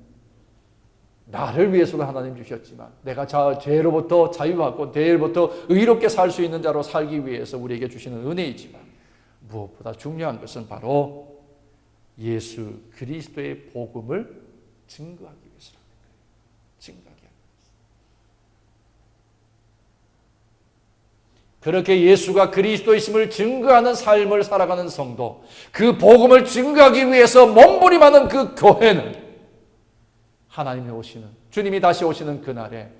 나를 위해서도 하나님 주셨지만 내가 죄로부터 자유하고 죄로부터 의롭게 살 수 있는 자로 살기 위해서 우리에게 주시는 은혜이지만 무엇보다 중요한 것은 바로 예수 그리스도의 복음을 증거하기 위해서라는 거예요. 증거하기 위해서. 그렇게 예수가 그리스도이심을 증거하는 삶을 살아가는 성도, 그 복음을 증거하기 위해서 몸부림하는 그 교회는 하나님이 오시는, 주님이 다시 오시는 그날에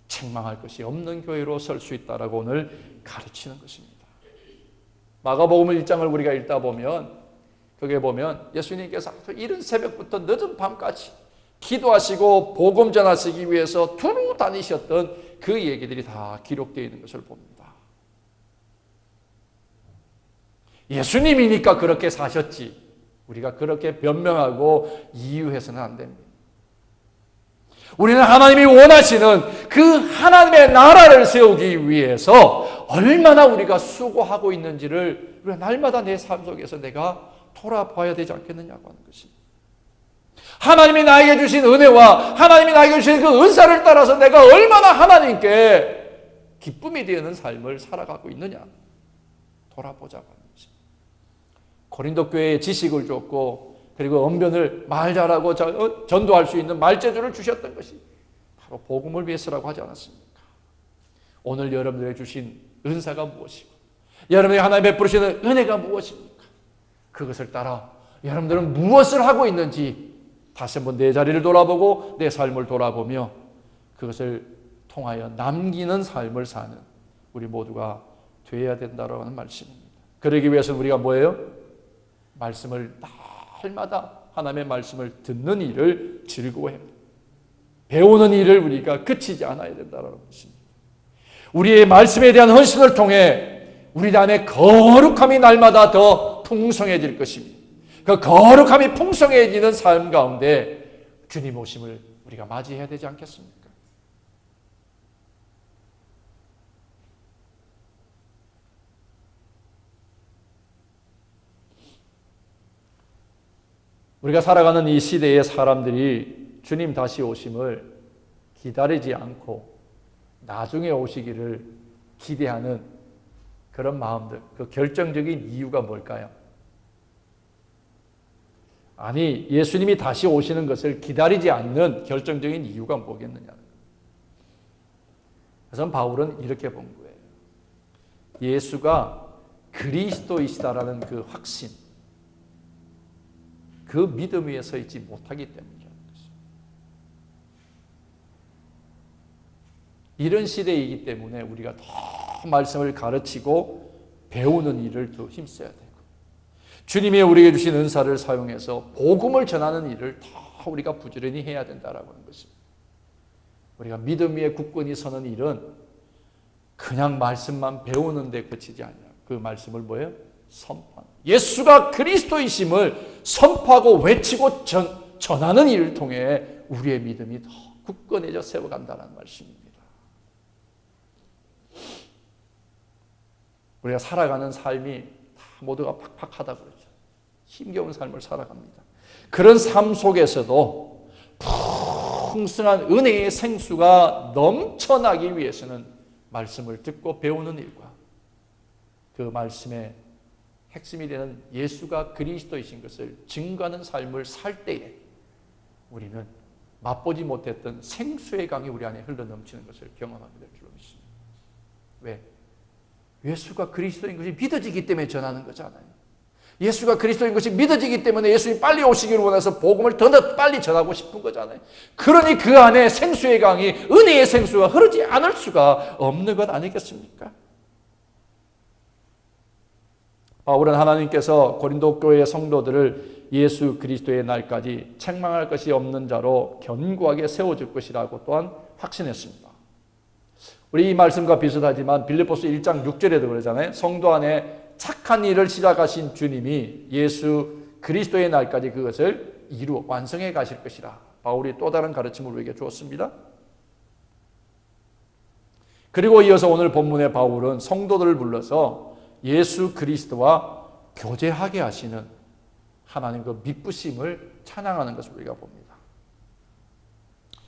책망할 것이 없는 교회로 설 수 있다라고 오늘 가르치는 것입니다. 마가복음 1장을 우리가 읽다 보면 거기에 보면 예수님께서 이른 새벽부터 늦은 밤까지 기도하시고 복음 전하시기 위해서 두루 다니셨던 그 얘기들이 다 기록되어 있는 것을 봅니다. 예수님이니까 그렇게 사셨지 우리가 그렇게 변명하고 이유해서는 안 됩니다. 우리는 하나님이 원하시는 그 하나님의 나라를 세우기 위해서 얼마나 우리가 수고하고 있는지를 우리가 날마다 내 삶 속에서 내가 돌아봐야 되지 않겠느냐고 하는 것입니다. 하나님이 나에게 주신 은혜와 하나님이 나에게 주신 그 은사를 따라서 내가 얼마나 하나님께 기쁨이 되는 삶을 살아가고 있느냐 돌아보자고 하는 것입니다. 고린도 교회에 지식을 줬고 그리고 언변을 말 잘하고 전도할 수 있는 말재주를 주셨던 것이 바로 복음을 위해서라고 하지 않았습니까? 오늘 여러분들에게 주신 은사가 무엇이고 여러분이 하나님 베푸시는 은혜가 무엇입니까? 그것을 따라 여러분들은 무엇을 하고 있는지 다시 한번 내 자리를 돌아보고 내 삶을 돌아보며 그것을 통하여 남기는 삶을 사는 우리 모두가 되어야 된다고 하는 말씀입니다. 그러기 위해서는 우리가 뭐예요? 말씀을 날마다 하나님의 말씀을 듣는 일을 즐거워해야 합니다. 배우는 일을 우리가 그치지 않아야 된다는 것입니다. 우리의 말씀에 대한 헌신을 통해 우리 안에 거룩함이 날마다 더 풍성해질 것입니다. 그 거룩함이 풍성해지는 삶 가운데 주님 오심을 우리가 맞이해야 되지 않겠습니까? 우리가 살아가는 이 시대의 사람들이 주님 다시 오심을 기다리지 않고 나중에 오시기를 기대하는 그런 마음들, 그 결정적인 이유가 뭘까요? 아니, 예수님이 다시 오시는 것을 기다리지 않는 결정적인 이유가 뭐겠느냐. 그래서 바울은 이렇게 본 거예요. 예수가 그리스도이시다라는 그 확신, 그 믿음 위에 서 있지 못하기 때문이라는 것입니다. 이런 시대이기 때문에 우리가 더 말씀을 가르치고 배우는 일을 더 힘써야 되고, 주님이 우리에게 주신 은사를 사용해서 복음을 전하는 일을 더 우리가 부지런히 해야 된다라고 하는 것입니다. 우리가 믿음 위에 굳건히 서는 일은 그냥 말씀만 배우는 데 그치지 않아요. 그 말씀을 뭐예요? 선포하는, 예수가 그리스도이심을 선포하고 외치고 전하는 일을 통해 우리의 믿음이 더 굳건해져 세워간다는 말씀입니다. 우리가 살아가는 삶이 다 모두가 팍팍하다 그러죠. 힘겨운 삶을 살아갑니다. 그런 삶 속에서도 풍성한 은혜의 생수가 넘쳐나기 위해서는 말씀을 듣고 배우는 일과 그 말씀의 핵심이 되는 예수가 그리스도이신 것을 증거하는 삶을 살 때에 우리는 맛보지 못했던 생수의 강이 우리 안에 흘러넘치는 것을 경험하게 될 줄로 믿습니다. 왜? 예수가 그리스도인 것이 믿어지기 때문에 전하는 거잖아요. 예수가 그리스도인 것이 믿어지기 때문에 예수님이 빨리 오시기를 원해서 복음을 더 빨리 전하고 싶은 거잖아요. 그러니 그 안에 생수의 강이, 은혜의 생수가 흐르지 않을 수가 없는 것 아니겠습니까? 바울은 하나님께서 고린도 교회의 성도들을 예수 그리스도의 날까지 책망할 것이 없는 자로 견고하게 세워줄 것이라고 또한 확신했습니다. 우리 이 말씀과 비슷하지만 빌립보서 1장 6절에도 그러잖아요. 성도 안에 착한 일을 시작하신 주님이 예수 그리스도의 날까지 그것을 이루어 완성해 가실 것이라 바울이 또 다른 가르침을 우리에게 주었습니다. 그리고 이어서 오늘 본문의 바울은 성도들을 불러서 예수 그리스도와 교제하게 하시는 하나님 그 미쁘심을 찬양하는 것을 우리가 봅니다.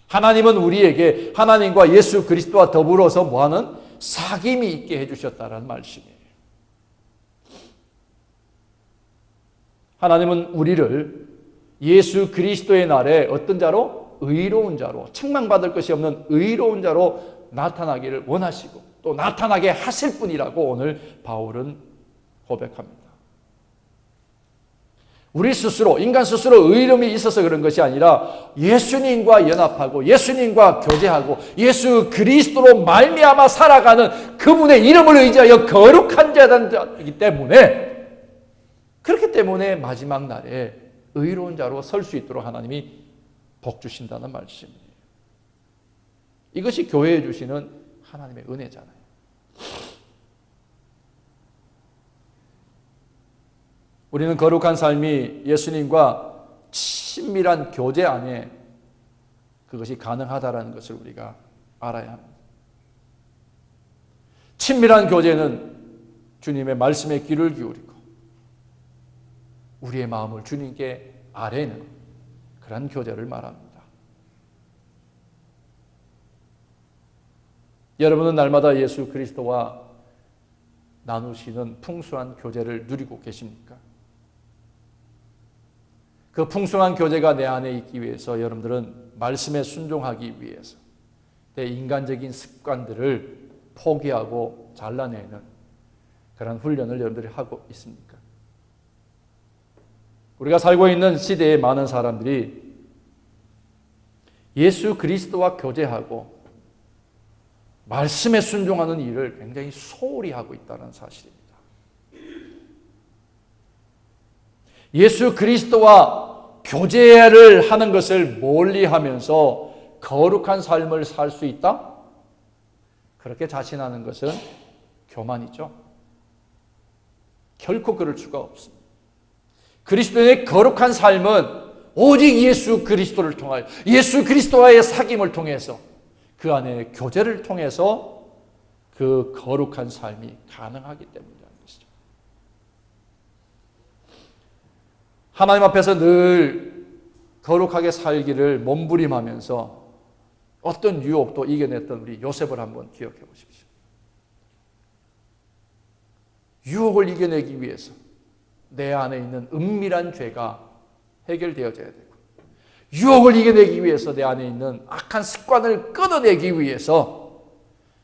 하나님은 우리에게 하나님과 예수 그리스도와 더불어서 뭐하는 사귐이 있게 해주셨다는 말씀이에요. 하나님은 우리를 예수 그리스도의 날에 어떤 자로? 의로운 자로, 책망받을 것이 없는 의로운 자로 나타나기를 원하시고 또 나타나게 하실 분이라고 오늘 바울은 고백합니다. 우리 스스로, 인간 스스로 의로움이 있어서 그런 것이 아니라 예수님과 연합하고 예수님과 교제하고 예수 그리스도로 말미암아 살아가는 그분의 이름을 의지하여 거룩한 자이기 때문에, 그렇기 때문에 마지막 날에 의로운 자로 설 수 있도록 하나님이 복 주신다는 말씀이에요. 이것이 교회에 주시는 하나님의 은혜잖아요. 우리는 거룩한 삶이 예수님과 친밀한 교제 안에 그것이 가능하다는 것을 우리가 알아야 합니다. 친밀한 교제는 주님의 말씀에 귀를 기울이고 우리의 마음을 주님께 아뢰는 그런 교제를 말합니다. 여러분은 날마다 예수 그리스도와 나누시는 풍성한 교제를 누리고 계십니까? 그 풍성한 교제가 내 안에 있기 위해서 여러분들은 말씀에 순종하기 위해서 내 인간적인 습관들을 포기하고 잘라내는 그런 훈련을 여러분들이 하고 있습니까? 우리가 살고 있는 시대에 많은 사람들이 예수 그리스도와 교제하고 말씀에 순종하는 일을 굉장히 소홀히 하고 있다는 사실입니다. 예수 그리스도와 교제를 하는 것을 멀리하면서 거룩한 삶을 살 수 있다? 그렇게 자신하는 것은 교만이죠. 결코 그럴 수가 없습니다. 그리스도인의 거룩한 삶은 오직 예수 그리스도를 통하여 예수 그리스도와의 사귐을 통해서 그 안에 교제를 통해서 그 거룩한 삶이 가능하기 때문이라는 것이죠. 하나님 앞에서 늘 거룩하게 살기를 몸부림하면서 어떤 유혹도 이겨냈던 우리 요셉을 한번 기억해 보십시오. 유혹을 이겨내기 위해서 내 안에 있는 은밀한 죄가 해결되어져야 되고, 유혹을 이겨내기 위해서 내 안에 있는 악한 습관을 끊어내기 위해서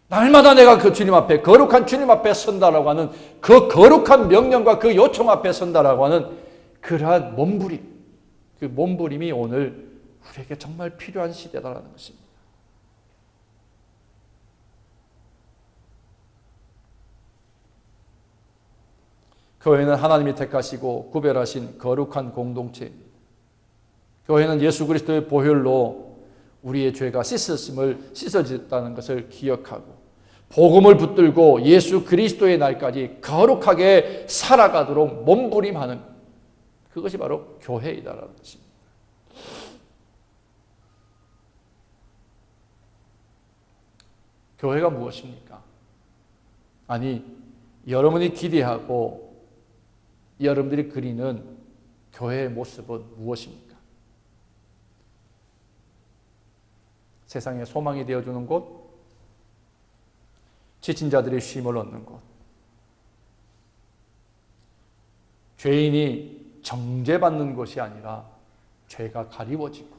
날마다 내가 그 주님 앞에, 거룩한 주님 앞에 선다라고 하는 그 거룩한 명령과 그 요청 앞에 선다라고 하는 그러한 몸부림, 그 몸부림이 오늘 우리에게 정말 필요한 시대다라는 것입니다. 교회는 하나님이 택하시고 구별하신 거룩한 공동체입니다. 교회는 예수 그리스도의 보혈로 우리의 죄가 씻어졌다는 것을 기억하고 복음을 붙들고 예수 그리스도의 날까지 거룩하게 살아가도록 몸부림하는, 그것이 바로 교회이다라는 것입니다. 교회가 무엇입니까? 아니, 여러분이 기대하고 여러분들이 그리는 교회의 모습은 무엇입니까? 세상에 소망이 되어주는 곳, 지친 자들의 쉼을 얻는 곳, 죄인이 정죄받는 것이 아니라 죄가 가리워지고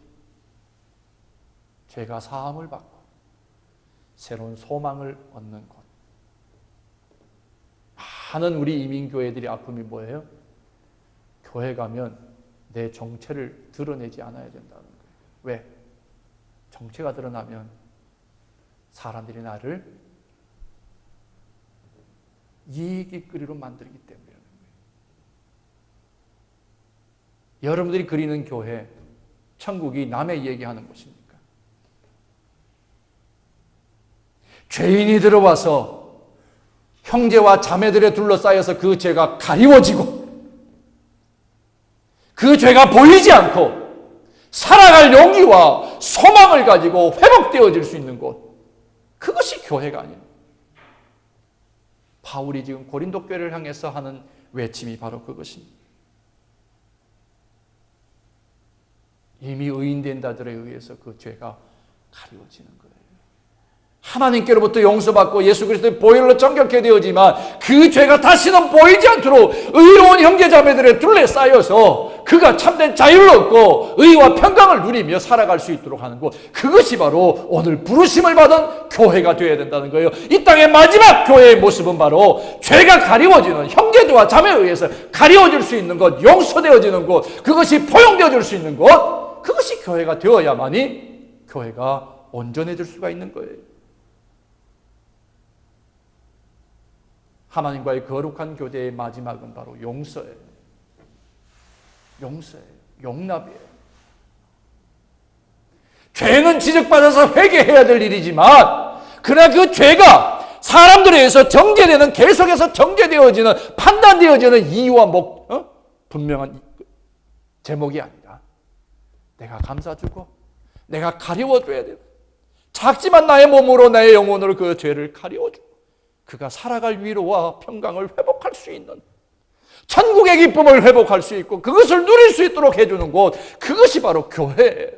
죄가 사함을 받고 새로운 소망을 얻는 곳. 많은 우리 이민교회들의 아픔이 뭐예요? 교회 가면 내 정체를 드러내지 않아야 된다는 거예요. 왜? 정체가 드러나면 사람들이 나를 이익거리로 만들기 때문이라는 거예요. 여러분들이 그리는 교회, 천국이 남의 얘기하는 곳입니까? 죄인이 들어와서 형제와 자매들에 둘러싸여서 그 죄가 가리워지고 그 죄가 보이지 않고 살아갈 용기와 소망을 가지고 회복되어질 수 있는 곳, 그것이 교회가 아니에요. 바울이 지금 고린도 교회를 향해서 하는 외침이 바로 그것입니다. 이미 의인된 자들에 의해서 그 죄가 가리워지는 거예요. 하나님께로부터 용서받고 예수 그리스도의 보혈로 정결케 되어지만 그 죄가 다시는 보이지 않도록 의로운 형제자매들의 둘러싸여서 그가 참된 자유를 얻고 의와 평강을 누리며 살아갈 수 있도록 하는 것, 그것이 바로 오늘 부르심을 받은 교회가 되어야 된다는 거예요. 이 땅의 마지막 교회의 모습은 바로 죄가 가리워지는, 형제들과 자매에 의해서 가리워질 수 있는 것, 용서되어지는 것, 그것이 포용되어질 수 있는 것, 그것이 교회가 되어야만이 교회가 온전해질 수가 있는 거예요. 하나님과의 거룩한 교제의 마지막은 바로 용서예요. 용서예요. 용납이에요. 죄는 지적받아서 회개해야 될 일이지만, 그러나 그 죄가 사람들에 의해서 정죄되는, 계속해서 정죄되어지는, 판단되어지는 이유와 분명한 제목이 아니라 내가 감싸주고 내가 가리워줘야 돼요. 작지만 나의 몸으로, 나의 영혼으로 그 죄를 가리워주고 그가 살아갈 위로와 평강을 회복할 수 있는, 천국의 기쁨을 회복할 수 있고 그것을 누릴 수 있도록 해주는 곳, 그것이 바로 교회예요.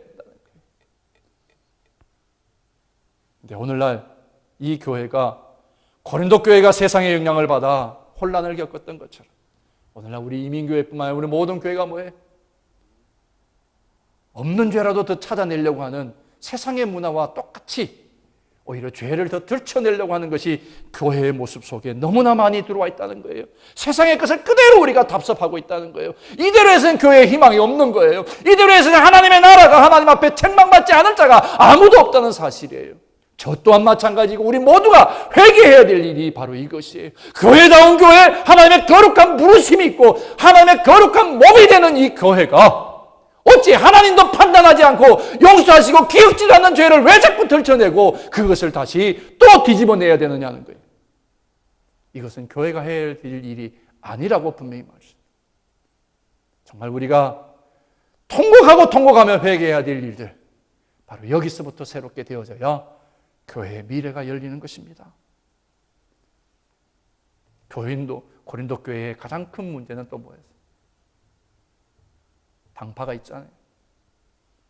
근데 오늘날 이 교회가, 고린도 교회가 세상의 영향을 받아 혼란을 겪었던 것처럼 오늘날 우리 이민교회뿐만 아니라 우리 모든 교회가 뭐예요? 없는 죄라도 더 찾아내려고 하는 세상의 문화와 똑같이 오히려 죄를 더 들춰내려고 하는 것이 교회의 모습 속에 너무나 많이 들어와 있다는 거예요. 세상의 것을 그대로 우리가 답습하고 있다는 거예요. 이대로 해서는 교회에 희망이 없는 거예요. 이대로 해서는 하나님의 나라가 하나님 앞에 책망받지 않을 자가 아무도 없다는 사실이에요. 저 또한 마찬가지고 우리 모두가 회개해야 될 일이 바로 이것이에요. 교회다운 교회, 하나님의 거룩한 부르심이 있고 하나님의 거룩한 몸이 되는 이 교회가 어찌 하나님도 판단하지 않고 용서하시고 기억지도 않는 죄를 왜 자꾸 들춰내고 그것을 다시 또 뒤집어내야 되느냐는 거예요. 이것은 교회가 해야 될 일이 아니라고 분명히 말했습니다. 정말 우리가 통곡하며 회개해야 될 일들, 바로 여기서부터 새롭게 되어져야 교회의 미래가 열리는 것입니다. 고린도 교회의 가장 큰 문제는 또 뭐였어요? 당파가 있잖아요.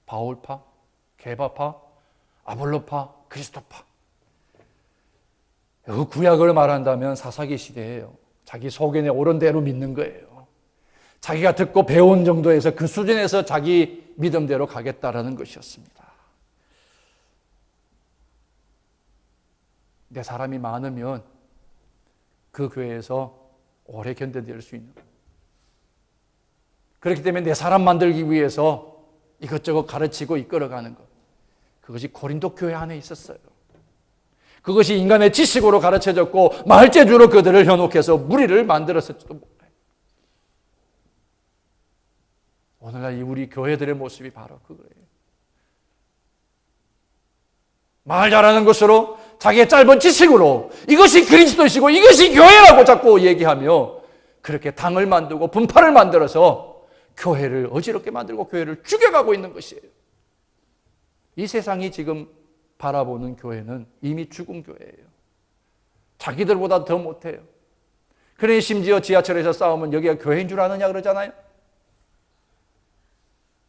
바울파, 게바파, 아볼로파, 그리스도파. 그 구약을 말한다면 사사기 시대예요. 자기 속에 옳은 대로 믿는 거예요. 자기가 듣고 배운 정도에서 그 수준에서 자기 믿음대로 가겠다라는 것이었습니다. 내 사람이 많으면 그 교회에서 오래 견뎌낼 수 있는 거예요. 그렇기 때문에 내 사람 만들기 위해서 이것저것 가르치고 이끌어가는 것, 그것이 고린도 교회 안에 있었어요. 그것이 인간의 지식으로 가르쳐졌고 말재주로 그들을 현혹해서 무리를 만들었을지도 몰라요. 오늘날 우리 교회들의 모습이 바로 그거예요. 말 잘하는 것으로, 자기의 짧은 지식으로 이것이 그리스도시고 이것이 교회라고 자꾸 얘기하며 그렇게 당을 만들고 분파를 만들어서 교회를 어지럽게 만들고 교회를 죽여가고 있는 것이에요. 이 세상이 지금 바라보는 교회는 이미 죽은 교회예요. 자기들보다 더 못해요. 그러니 심지어 지하철에서 싸우면 여기가 교회인 줄 아느냐 그러잖아요.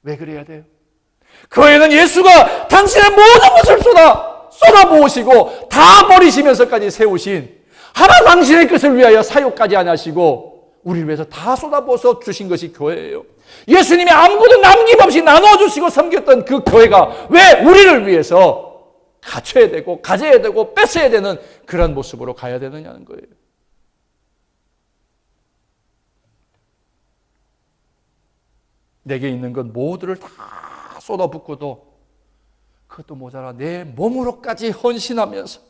왜 그래야 돼요? 교회는 예수가 당신의 모든 것을 쏟아부으시고 다 버리시면서까지 세우신, 하나 당신의 것을 위하여 사욕까지 안 하시고 우리를 위해서 다 쏟아부어서 주신 것이 교회예요. 예수님이 아무것도 남김없이 나눠주시고 섬겼던 그 교회가 왜 우리를 위해서 갖춰야 되고 가져야 되고 뺏어야 되는 그런 모습으로 가야 되느냐는 거예요. 내게 있는 것 모두를 다 쏟아붓고도 그것도 모자라 내 몸으로까지 헌신하면서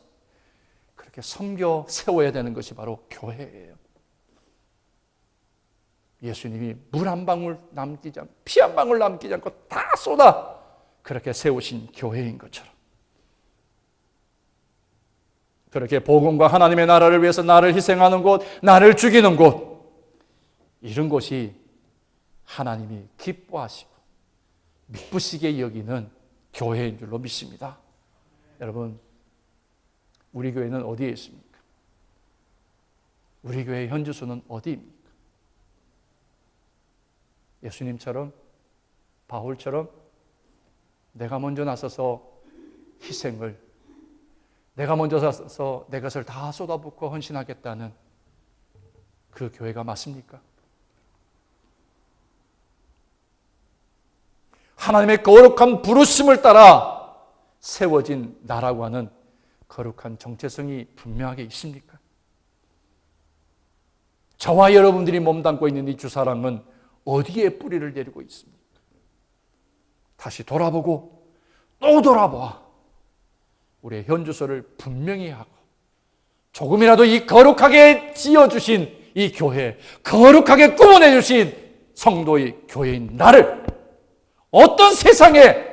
그렇게 섬겨 세워야 되는 것이 바로 교회예요. 예수님이 물 한 방울 남기지 않고 피 한 방울 남기지 않고 다 쏟아 그렇게 세우신 교회인 것처럼, 그렇게 복음과 하나님의 나라를 위해서 나를 희생하는 곳, 나를 죽이는 곳, 이런 곳이 하나님이 기뻐하시고 미쁘시게 여기는 교회인 줄로 믿습니다. 여러분, 우리 교회는 어디에 있습니까? 우리 교회의 현주소는 어디입니까? 예수님처럼, 바울처럼 내가 먼저 나서서 희생을, 내가 먼저 나서서 내 것을 다 쏟아붓고 헌신하겠다는 그 교회가 맞습니까? 하나님의 거룩한 부르심을 따라 세워진 나라고 하는 거룩한 정체성이 분명하게 있습니까? 저와 여러분들이 몸담고 있는 이 주사랑은 어디에 뿌리를 내리고 있습니까? 다시 돌아보고 또 돌아보아 우리의 현주소를 분명히 하고, 조금이라도 이 거룩하게 지어주신 이 교회, 거룩하게 꾸며내주신 성도의 교회인 나를 어떤 세상에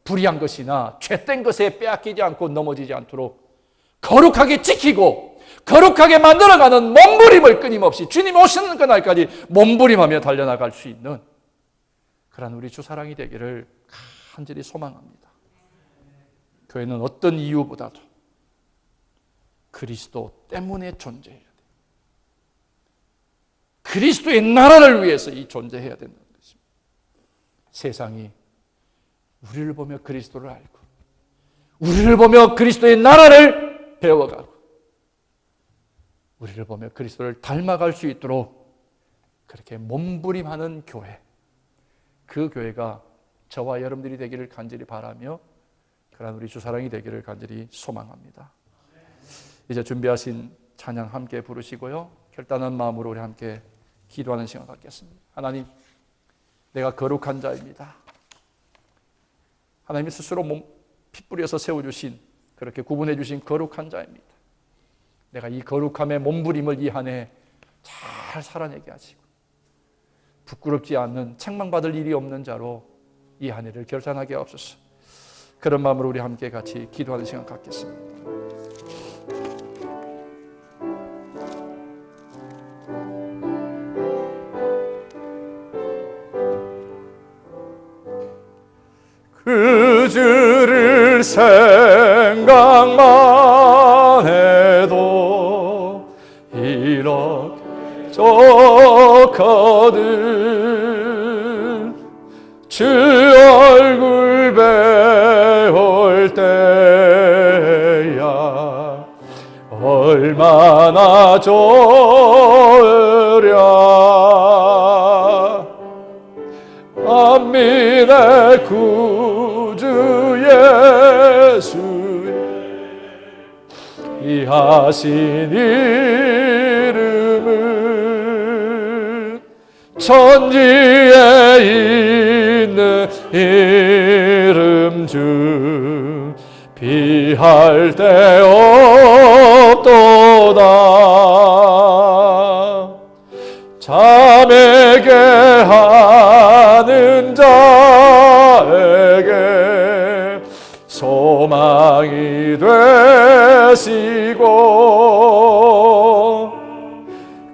불의한 것이나 죄된 것에 빼앗기지 않고 넘어지지 않도록 거룩하게 지키고 거룩하게 만들어가는 몸부림을 끊임없이 주님 오시는 그날까지 몸부림하며 달려나갈 수 있는 그런 우리 주사랑이 되기를 간절히 소망합니다. 교회는 어떤 이유보다도 그리스도 때문에 존재해야 돼요. 그리스도의 나라를 위해서 이 존재해야 된다는 것입니다. 세상이 우리를 보며 그리스도를 알고, 우리를 보며 그리스도의 나라를 배워가고, 우리를 보며 그리스도를 닮아갈 수 있도록 그렇게 몸부림하는 교회, 그 교회가 저와 여러분들이 되기를 간절히 바라며 그런 우리 주사랑이 되기를 간절히 소망합니다. 이제 준비하신 찬양 함께 부르시고요, 결단한 마음으로 우리 함께 기도하는 시간 갖겠습니다. 하나님, 내가 거룩한 자입니다. 하나님이 스스로 피 뿌려서 세워주신, 그렇게 구분해 주신 거룩한 자입니다. 내가 이 거룩함의 몸부림을 이 한 해 잘 살아내게 하시고 부끄럽지 않는, 책망받을 일이 없는 자로 이 한 해를 결산하게 하옵소서. 그런 마음으로 우리 함께 같이 기도하는 시간 갖겠습니다. 그 주를 생각만 해도 이럭저럭하듯 주 얼굴 배울 때야 얼마나 좋으랴. 내 구주 예수 이하신 이름은 천지에 있는 이름 중 비할 데 없도다. 자매게 하는 자에게 소망이 되시고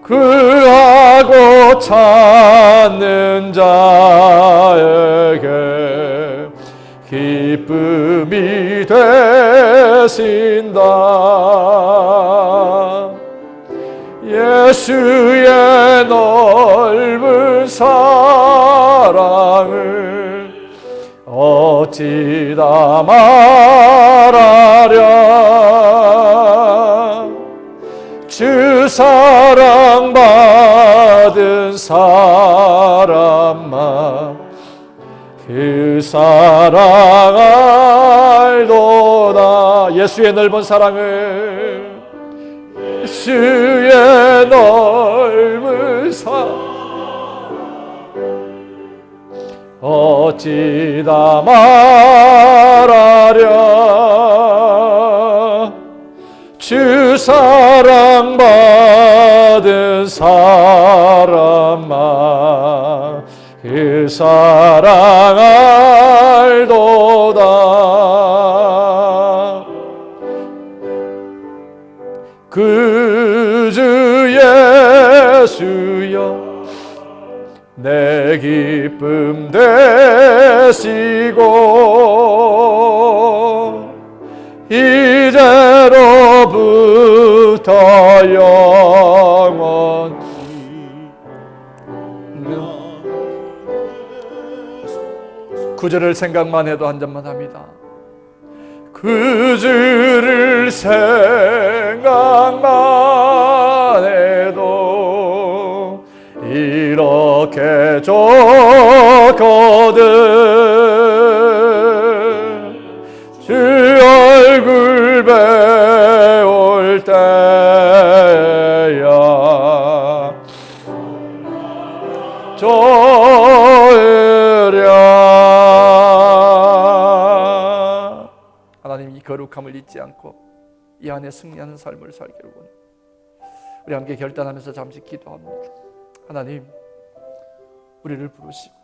그하고 찾는 자에게 기쁨이 되신다. 예수의 넓은 사랑을 어찌다 말하랴. 주 사랑 받은 사람만 그 사랑 알도다. 예수의 넓은 사랑을 예수의 넓은 사랑 어찌다 말하랴. 주 사랑 받은 사람만 그 사랑 알도다. 그 주 예수여 내 기쁨 되시고 이제로부터 영원히 구절을 생각만 해도 한 잔만 합니다. 그 주를 생각만 해도 이렇게 좋거든. 주 얼굴 배울 때야 좋으랴. 하나님, 이 거룩함을 잊지 않고 이 안에 승리하는 삶을 살기를 원합니다. 우리 함께 결단하면서 잠시 기도합니다. 하나님, 우리를 부르시고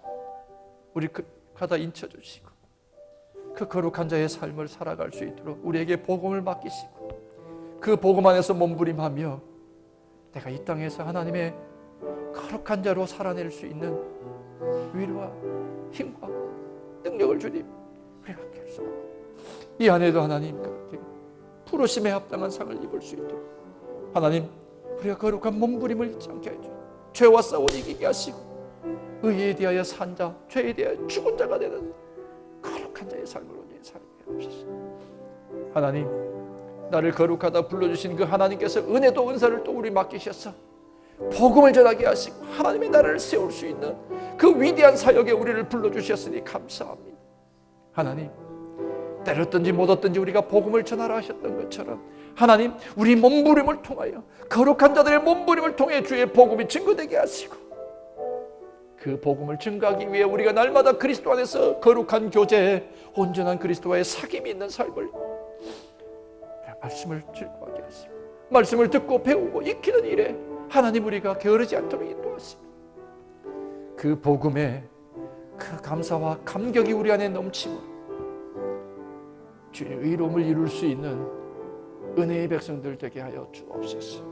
우리 가다 인쳐주시고 그 거룩한 자의 삶을 살아갈 수 있도록 우리에게 복음을 맡기시고 그 복음 안에서 몸부림하며 내가 이 땅에서 하나님의 거룩한 자로 살아낼 수 있는 위로와 힘과 능력을 주님 우리가 함께 할 수 없습니다. 이 안에도 하나님 그렇게 부르심에 합당한 상을 입을 수 있도록 하나님 우리가 거룩한 몸부림을 잊지 않게 해주시고 죄와 싸워 이기게 하시고 의에 대하여 산 자, 죄에 대하여 죽은 자가 되는 거룩한 자의 삶을 온전히 살게 하옵소서. 하나님, 나를 거룩하다 불러주신 그 하나님께서 은혜도 은사를 또 우리 맡기셔서 복음을 전하게 하시고 하나님의 나라를 세울 수 있는 그 위대한 사역에 우리를 불러주셨으니 감사합니다. 하나님, 때렸든지 못 얻든지 우리가 복음을 전하라 하셨던 것처럼 하나님, 우리 몸부림을 통하여 거룩한 자들의 몸부림을 통해 주의 복음이 증거되게 하시고 그 복음을 증거하기 위해 우리가 날마다 그리스도 안에서 거룩한 교제에 온전한 그리스도와의 사귐이 있는 삶을 말씀을 즐거워하게 하시고 말씀을 듣고 배우고 익히는 일에 하나님 우리가 게으르지 않도록 인도하십니다. 그 복음에 그 감사와 감격이 우리 안에 넘치고 주의 의로움을 이룰 수 있는 은혜의 백성들 되게 하여 주옵소서.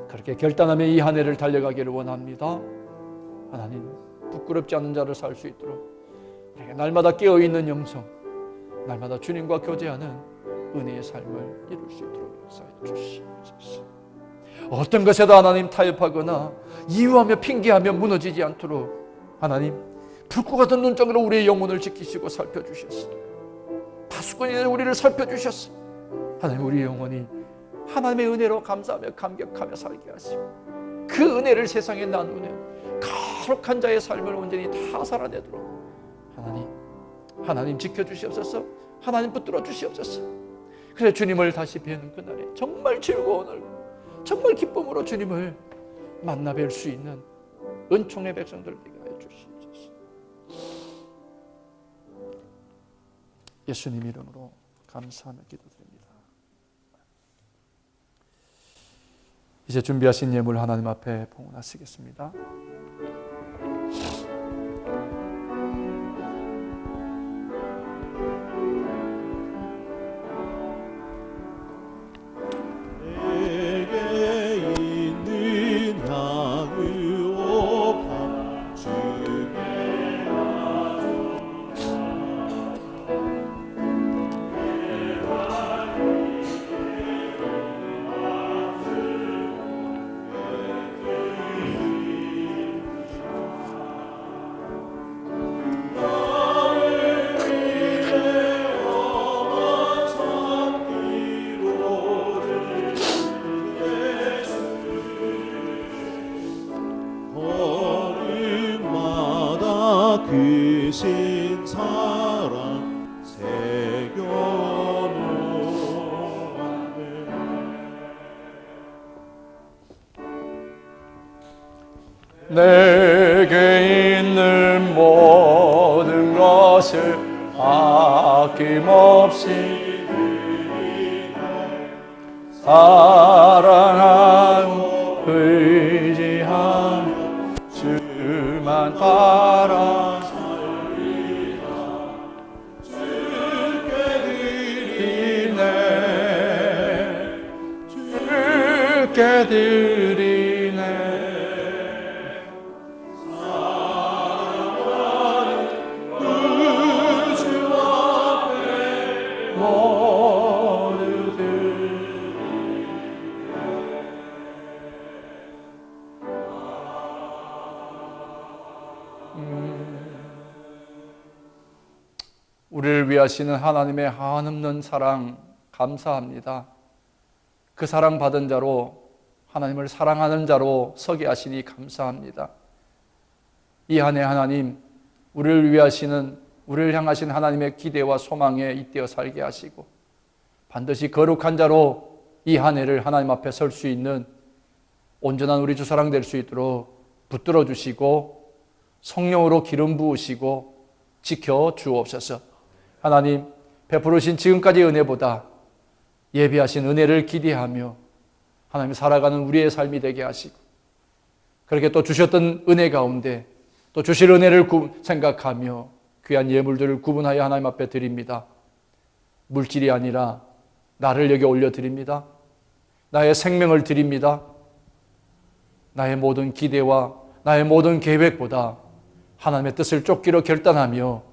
그렇게 결단하며 이 한 해를 달려가기를 원합니다. 하나님, 부끄럽지 않은 자를 살 수 있도록 우리가 날마다 깨어있는 영성, 날마다 주님과 교제하는 은혜의 삶을 이룰 수 있도록 역사해 주시옵소서. 어떤 것에도 하나님 타협하거나 이유하며 핑계하며 무너지지 않도록 하나님 불꽃 같은 눈장으로 우리의 영혼을 지키시고 살펴주셨습니다. 파수꾼이 우리를 살펴주셨습니다. 하나님, 우리의 영혼이 하나님의 은혜로 감사하며 감격하며 살게 하시고 그 은혜를 세상에 나누는 거룩한 자의 삶을 온전히 다 살아내도록 하나님 지켜주시옵소서. 하나님 붙들어 주시옵소서. 그래 주님을 다시 뵈는 그날에 정말 즐거운 얼굴, 정말 기쁨으로 주님을 만나 뵐 수 있는 은총의 백성들 되게 하여 주시옵소서. 예수님 이름으로 감사하며 기도드립니다. 이제 준비하신 예물 하나님 앞에 봉헌하시겠습니다. 크신 사랑 새겨놓았네. 내게 있는 모든 것을 아낌없이 사랑하고 의지하며 주만 따라 주께 드리네. 사랑하는 그 주 앞에 모두 우리를 위하시는 하나님의 한없는 사랑 감사합니다. 그 사랑 받은 자로 하나님을 사랑하는 자로 서게 하시니 감사합니다. 이 한 해 하나님 우리를 위하시는 우리를 향하신 하나님의 기대와 소망에 잇대어 살게 하시고 반드시 거룩한 자로 이 한 해를 하나님 앞에 설 수 있는 온전한 우리 주사랑 될 수 있도록 붙들어 주시고 성령으로 기름 부으시고 지켜 주옵소서. 하나님 베푸르신 지금까지의 은혜보다 예비하신 은혜를 기대하며 하나님 살아가는 우리의 삶이 되게 하시고 그렇게 또 주셨던 은혜 가운데 또 주실 은혜를 생각하며 귀한 예물들을 구분하여 하나님 앞에 드립니다. 물질이 아니라 나를 여기 올려드립니다. 나의 생명을 드립니다. 나의 모든 기대와 나의 모든 계획보다 하나님의 뜻을 쫓기로 결단하며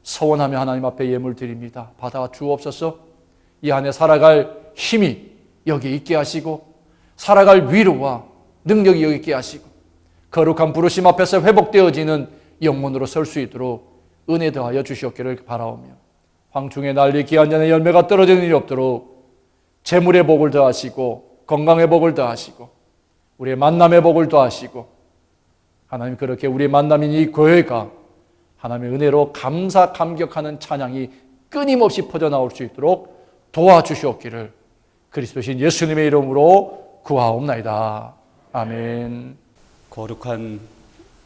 서원하며 하나님 앞에 예물 드립니다. 받아 주옵소서. 이 안에 살아갈 힘이 여기 있게 하시고 살아갈 위로와 능력이 여기 있게 하시고 거룩한 부르심 앞에서 회복되어지는 영혼으로 설 수 있도록 은혜 더하여 주시옵기를 바라오며 황충의 난리 귀한 잔의 열매가 떨어지는 일이 없도록 재물의 복을 더하시고 건강의 복을 더하시고 우리의 만남의 복을 더하시고 하나님 그렇게 우리의 만남인 이 교회가 하나님의 은혜로 감사 감격하는 찬양이 끊임없이 퍼져나올 수 있도록 도와주시옵기를 그리스도신 예수님의 이름으로 구하옵나이다. 아멘.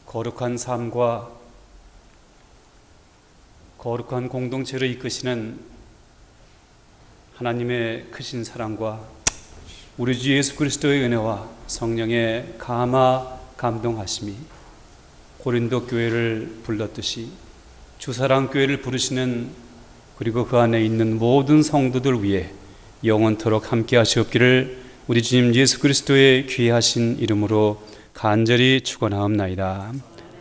거룩한 삶과 거룩한 공동체를 이끄시는 하나님의 크신 사랑과 우리 주 예수 그리스도의 은혜와 성령의 감동하심이 고린도 교회를 불렀듯이 주사랑 교회를 부르시는 그리고 그 안에 있는 모든 성도들 위해 영원토록 함께 하시옵기를 우리 주님 예수 그리스도의 귀하신 이름으로 간절히 축원하옵나이다.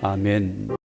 아멘.